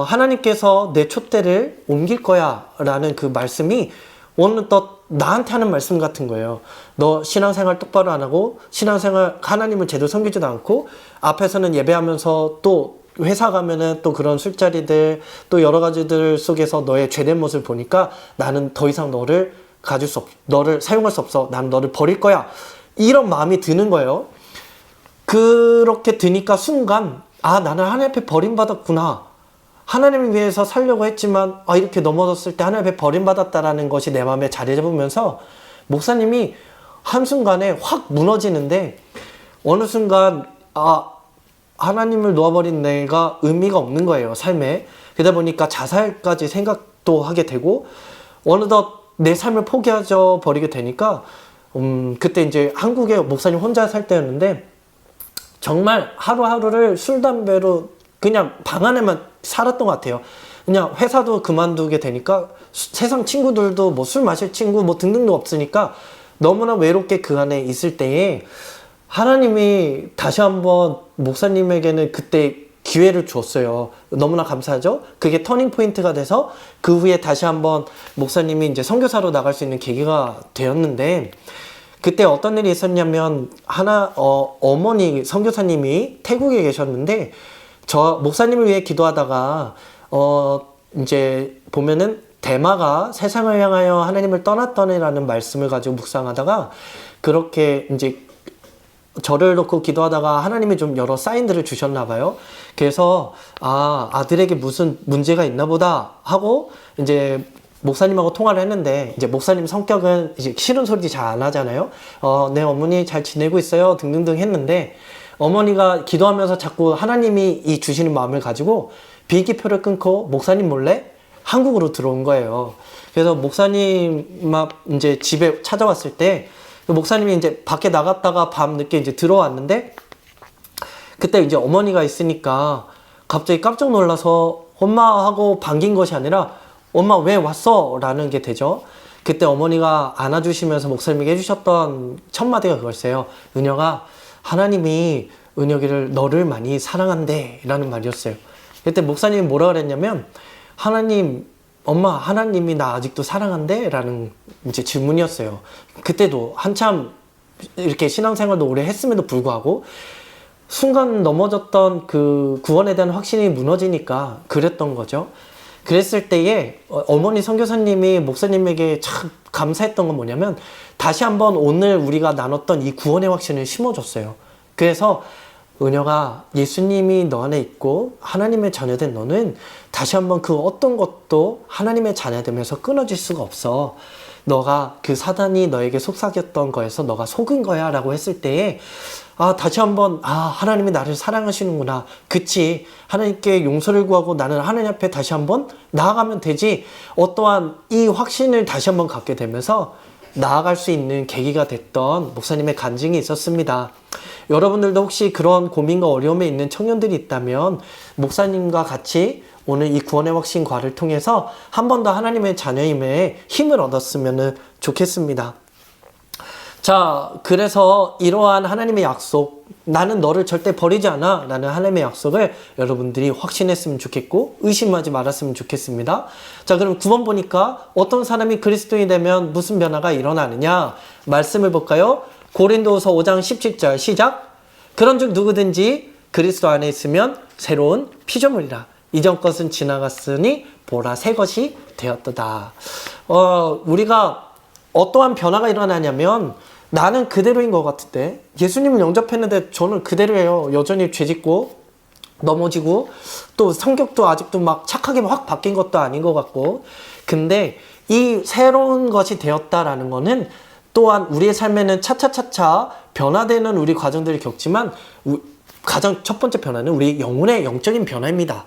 하나님께서 내 촛대를 옮길 거야 라는 그 말씀이 어느덧 나한테 하는 말씀 같은 거예요. 너 신앙생활 똑바로 안 하고 신앙생활 하나님을 제대로 섬기지도 않고 앞에서는 예배하면서 또 회사 가면은 또 그런 술자리들 또 여러 가지들 속에서 너의 죄된 모습을 보니까 나는 더 이상 너를 너를 사용할 수 없어. 난 너를 버릴 거야. 이런 마음이 드는 거예요. 그렇게 드니까 순간 나는 하나님 앞에 버림받았구나. 하나님을 위해서 살려고 했지만 이렇게 넘어졌을 때 하나님 앞에 버림받았다라는 것이 내 마음에 자리 잡으면서 목사님이 한순간에 확 무너지는데 어느 순간 하나님을 놓아버린 내가 의미가 없는 거예요, 삶에. 그러다 보니까 자살까지 생각도 하게 되고 어느덧 내 삶을 포기하져 버리게 되니까 그때 이제 한국에 목사님 혼자 살 때였는데 정말 하루하루를 술, 담배로 그냥 방 안에만 살았던 것 같아요. 그냥 회사도 그만두게 되니까 세상 친구들도 뭐 술 마실 친구 뭐 등등도 없으니까 너무나 외롭게 그 안에 있을 때에 하나님이 다시 한번 목사님에게는 그때 기회를 주었어요. 너무나 감사하죠. 그게 터닝 포인트가 돼서 그 후에 다시 한번 목사님이 이제 선교사로 나갈 수 있는 계기가 되었는데 그때 어떤 일이 있었냐면 어머니 선교사님이 태국에 계셨는데 저 목사님을 위해 기도하다가 이제 보면은 대마가 세상을 향하여 하나님을 떠났더니라는 말씀을 가지고 묵상하다가 그렇게 이제 저를 놓고 기도하다가 하나님이 좀 여러 사인들을 주셨나 봐요. 그래서 아들에게 무슨 문제가 있나 보다 하고 이제 목사님하고 통화를 했는데 이제 목사님 성격은 이제 싫은 소리 잘 안 하잖아요. 네 어머니 잘 지내고 있어요 등등등 했는데 어머니가 기도하면서 자꾸 하나님이 이 주시는 마음을 가지고 비행기표를 끊고 목사님 몰래 한국으로 들어온 거예요. 그래서 목사님 막 이제 집에 찾아왔을 때 목사님이 이제 밖에 나갔다가 밤 늦게 이제 들어왔는데 그때 이제 어머니가 있으니까 갑자기 깜짝 놀라서 엄마 하고 반긴 것이 아니라 엄마 왜 왔어? 라는 게 되죠. 그때 어머니가 안아주시면서 목사님에게 해주셨던 첫 마디가 그거였어요. 은혁아 하나님이 은혁이를 너를 많이 사랑한대 라는 말이었어요. 그때 목사님이 뭐라 그랬냐면 엄마 하나님이 나 아직도 사랑한대? 라는 이제 질문이었어요. 그때도 한참 이렇게 신앙생활도 오래 했음에도 불구하고 순간 넘어졌던 그 구원에 대한 확신이 무너지니까 그랬던 거죠. 그랬을 때에 어머니 선교사님이 목사님에게 참 감사했던 건 뭐냐면 다시 한번 오늘 우리가 나눴던 이 구원의 확신을 심어줬어요. 그래서 은혁아 예수님이 너 안에 있고 하나님의 자녀된 너는 다시 한번 그 어떤 것도 하나님의 자녀되면서 끊어질 수가 없어. 너가 그 사단이 너에게 속삭였던 거에서 너가 속은 거야 라고 했을 때에 다시 한번 하나님이 나를 사랑하시는구나. 그치 하나님께 용서를 구하고 나는 하나님 앞에 다시 한번 나아가면 되지. 어떠한 이 확신을 다시 한번 갖게 되면서 나아갈 수 있는 계기가 됐던 목사님의 간증이 있었습니다. 여러분들도 혹시 그런 고민과 어려움에 있는 청년들이 있다면 목사님과 같이 오늘 이 구원의 확신과를 통해서 한 번 더 하나님의 자녀임에 힘을 얻었으면 좋겠습니다. 자, 그래서 이러한 하나님의 약속, 나는 너를 절대 버리지 않아 라는 하나님의 약속을 여러분들이 확신했으면 좋겠고 의심하지 말았으면 좋겠습니다. 자, 그럼 9번 보니까 어떤 사람이 그리스도인이 되면 무슨 변화가 일어나느냐 말씀을 볼까요? 고린도후서 5장 17절 시작. 그런즉 누구든지 그리스도 안에 있으면 새로운 피조물이라. 이전 것은 지나갔으니 보라 새 것이 되었도다. 우리가 어떠한 변화가 일어나냐면 나는 그대로인 것 같은데 예수님을 영접했는데 저는 그대로예요. 여전히 죄짓고 넘어지고 또 성격도 아직도 막 착하게 확 바뀐 것도 아닌 것 같고 근데 이 새로운 것이 되었다라는 거는 또한 우리의 삶에는 차차차차 변화되는 우리 과정들을 겪지만 가장 첫 번째 변화는 우리 영혼의 영적인 변화입니다.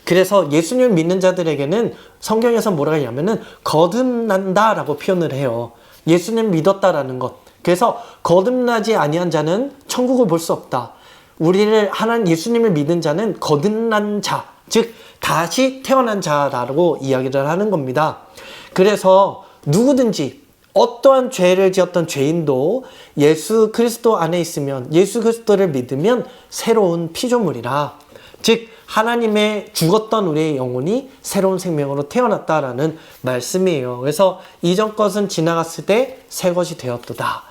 그래서 예수님을 믿는 자들에게는 성경에서 뭐라고 하냐면은 거듭난다 라고 표현을 해요. 예수님 믿었다라는 것. 그래서 거듭나지 아니한 자는 천국을 볼 수 없다. 우리를 하나님 예수님을 믿는 자는 거듭난 자, 즉 다시 태어난 자라고 이야기를 하는 겁니다. 그래서 누구든지 어떠한 죄를 지었던 죄인도 예수 그리스도 안에 있으면, 예수 그리스도를 믿으면 새로운 피조물이라. 즉 하나님의 죽었던 우리의 영혼이 새로운 생명으로 태어났다라는 말씀이에요. 그래서 이전 것은 지나갔을 때 새 것이 되었도다.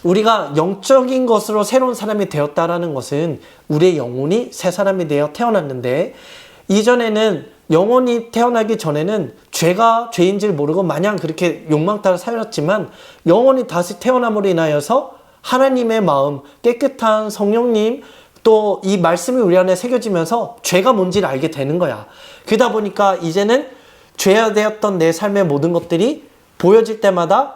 우리가 영적인 것으로 새로운 사람이 되었다라는 것은 우리의 영혼이 새 사람이 되어 태어났는데, 이전에는 영혼이 태어나기 전에는 죄가 죄인지를 모르고 마냥 그렇게 욕망 따라 살았지만, 영혼이 다시 태어남으로 인하여서 하나님의 마음, 깨끗한 성령님, 또 이 말씀이 우리 안에 새겨지면서 죄가 뭔지를 알게 되는 거야. 그러다 보니까 이제는 죄화되었던 내 삶의 모든 것들이 보여질 때마다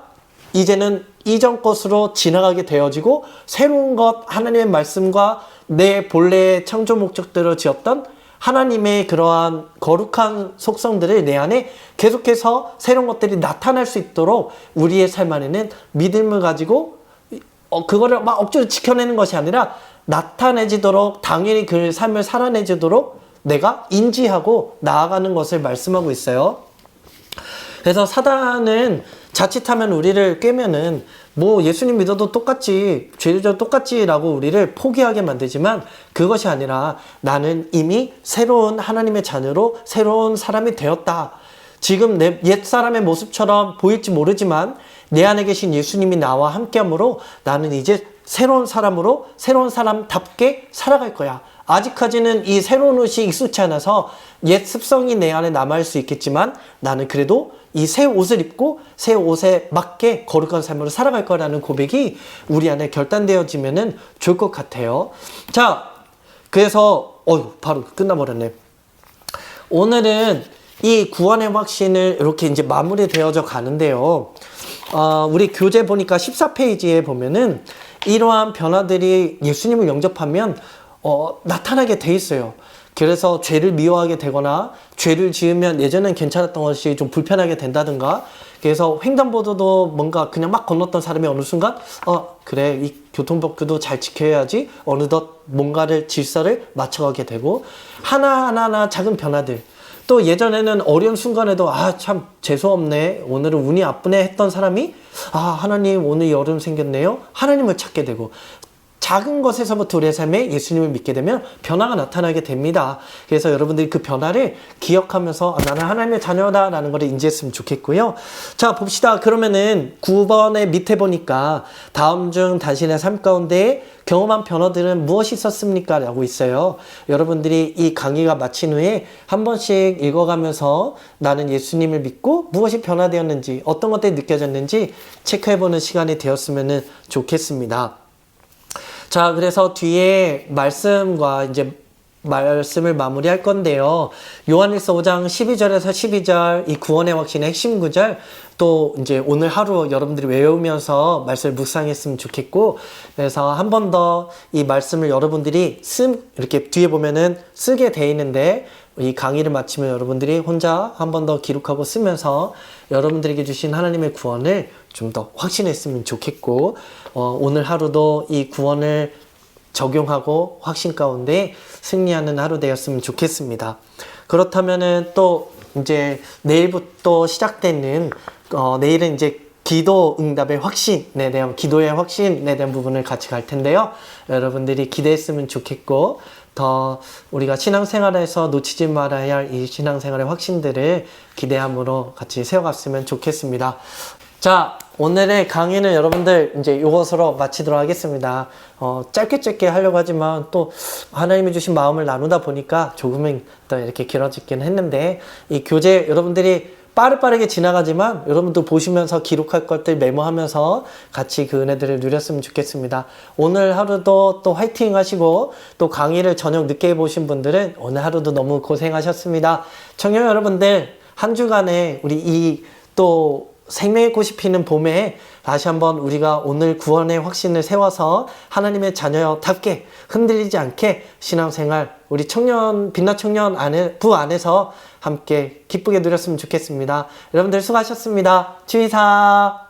이제는 이전 것으로 지나가게 되어지고, 새로운 것, 하나님의 말씀과 내 본래의 창조 목적대로 지었던 하나님의 그러한 거룩한 속성들을 내 안에 계속해서 새로운 것들이 나타날 수 있도록 우리의 삶 안에는 믿음을 가지고 그거를 막 억지로 지켜내는 것이 아니라 나타내지도록, 당연히 그 삶을 살아내지도록 내가 인지하고 나아가는 것을 말씀하고 있어요. 그래서 사단은 자칫하면 우리를 꿰면은 뭐 예수님 믿어도 똑같지, 죄를 져도 똑같지 라고 우리를 포기하게 만들지만, 그것이 아니라 나는 이미 새로운 하나님의 자녀로 새로운 사람이 되었다. 지금 내 옛사람의 모습처럼 보일지 모르지만 내 안에 계신 예수님이 나와 함께함으로 나는 이제 새로운 사람으로 새로운 사람답게 살아갈 거야. 아직까지는 이 새로운 옷이 익숙치 않아서 옛 습성이 내 안에 남아있을 수 있겠지만, 나는 그래도 이 새 옷을 입고 새 옷에 맞게 거룩한 삶으로 살아갈 거라는 고백이 우리 안에 결단되어지면은 좋을 것 같아요. 자, 그래서 바로 끝나버렸네. 오늘은 이 구원의 확신을 이렇게 이제 마무리되어져 가는데요. 우리 교재 보니까 14페이지에 보면은 이러한 변화들이 예수님을 영접하면 나타나게 돼 있어요. 그래서 죄를 미워하게 되거나 죄를 지으면 예전엔 괜찮았던 것이 좀 불편하게 된다든가, 그래서 횡단보도도 뭔가 그냥 막 건넜던 사람이 어느 순간 그래, 이 교통법규도 잘 지켜야지, 어느덧 뭔가를 질서를 맞춰가게 되고, 하나하나 작은 변화들. 또 예전에는 어려운 순간에도 참 재수없네, 오늘은 운이 나쁘네 했던 사람이 하나님 오늘 여름 생겼네요, 하나님을 찾게 되고, 작은 것에서부터 우리의 삶에 예수님을 믿게 되면 변화가 나타나게 됩니다. 그래서 여러분들이 그 변화를 기억하면서 나는 하나님의 자녀다 라는 걸 인지했으면 좋겠고요. 자, 봅시다. 그러면은 9번의 밑에 보니까 다음 중 당신의 삶 가운데 경험한 변화들은 무엇이 있었습니까? 라고 있어요. 여러분들이 이 강의가 마친 후에 한 번씩 읽어가면서 나는 예수님을 믿고 무엇이 변화되었는지, 어떤 것들이 느껴졌는지 체크해보는 시간이 되었으면 좋겠습니다. 자, 그래서 뒤에 말씀과 이제 말씀을 마무리할 건데요. 요한일서 5장 12절에서 12절, 이 구원의 확신의 핵심 구절, 또 이제 오늘 하루 여러분들이 외우면서 말씀을 묵상했으면 좋겠고, 그래서 한 번 더 이 말씀을 여러분들이 이렇게 뒤에 보면은 쓰게 돼 있는데, 이 강의를 마치면 여러분들이 혼자 한 번 더 기록하고 쓰면서 여러분들에게 주신 하나님의 구원을 좀 더 확신했으면 좋겠고, 오늘 하루도 이 구원을 적용하고 확신 가운데 승리하는 하루 되었으면 좋겠습니다. 그렇다면은 또 이제 내일부터 시작되는 내일은 이제 기도 응답의 확신에 대한, 기도의 확신에 대한 부분을 같이 갈 텐데요. 여러분들이 기대했으면 좋겠고, 더 우리가 신앙생활에서 놓치지 말아야 할 이 신앙생활의 확신들을 기대함으로 같이 세워갔으면 좋겠습니다. 자, 오늘의 강의는 여러분들 이제 이것으로 마치도록 하겠습니다. 짧게 하려고 하지만 또 하나님이 주신 마음을 나누다 보니까 조금은 더 이렇게 길어지긴 했는데, 이 교재 여러분들이 빠르게 지나가지만 여러분도 보시면서 기록할 것들 메모하면서 같이 그 은혜들을 누렸으면 좋겠습니다. 오늘 하루도 또 화이팅 하시고, 또 강의를 저녁 늦게 보신 분들은 오늘 하루도 너무 고생하셨습니다. 청년 여러분들, 한 주간에 우리 또 생명의 꽃이 피는 봄에 다시 한번 우리가 오늘 구원의 확신을 세워서 하나님의 자녀답게 흔들리지 않게 신앙생활 우리 빛나 청년 부 안에서 함께 기쁘게 누렸으면 좋겠습니다. 여러분들 수고하셨습니다. 주의사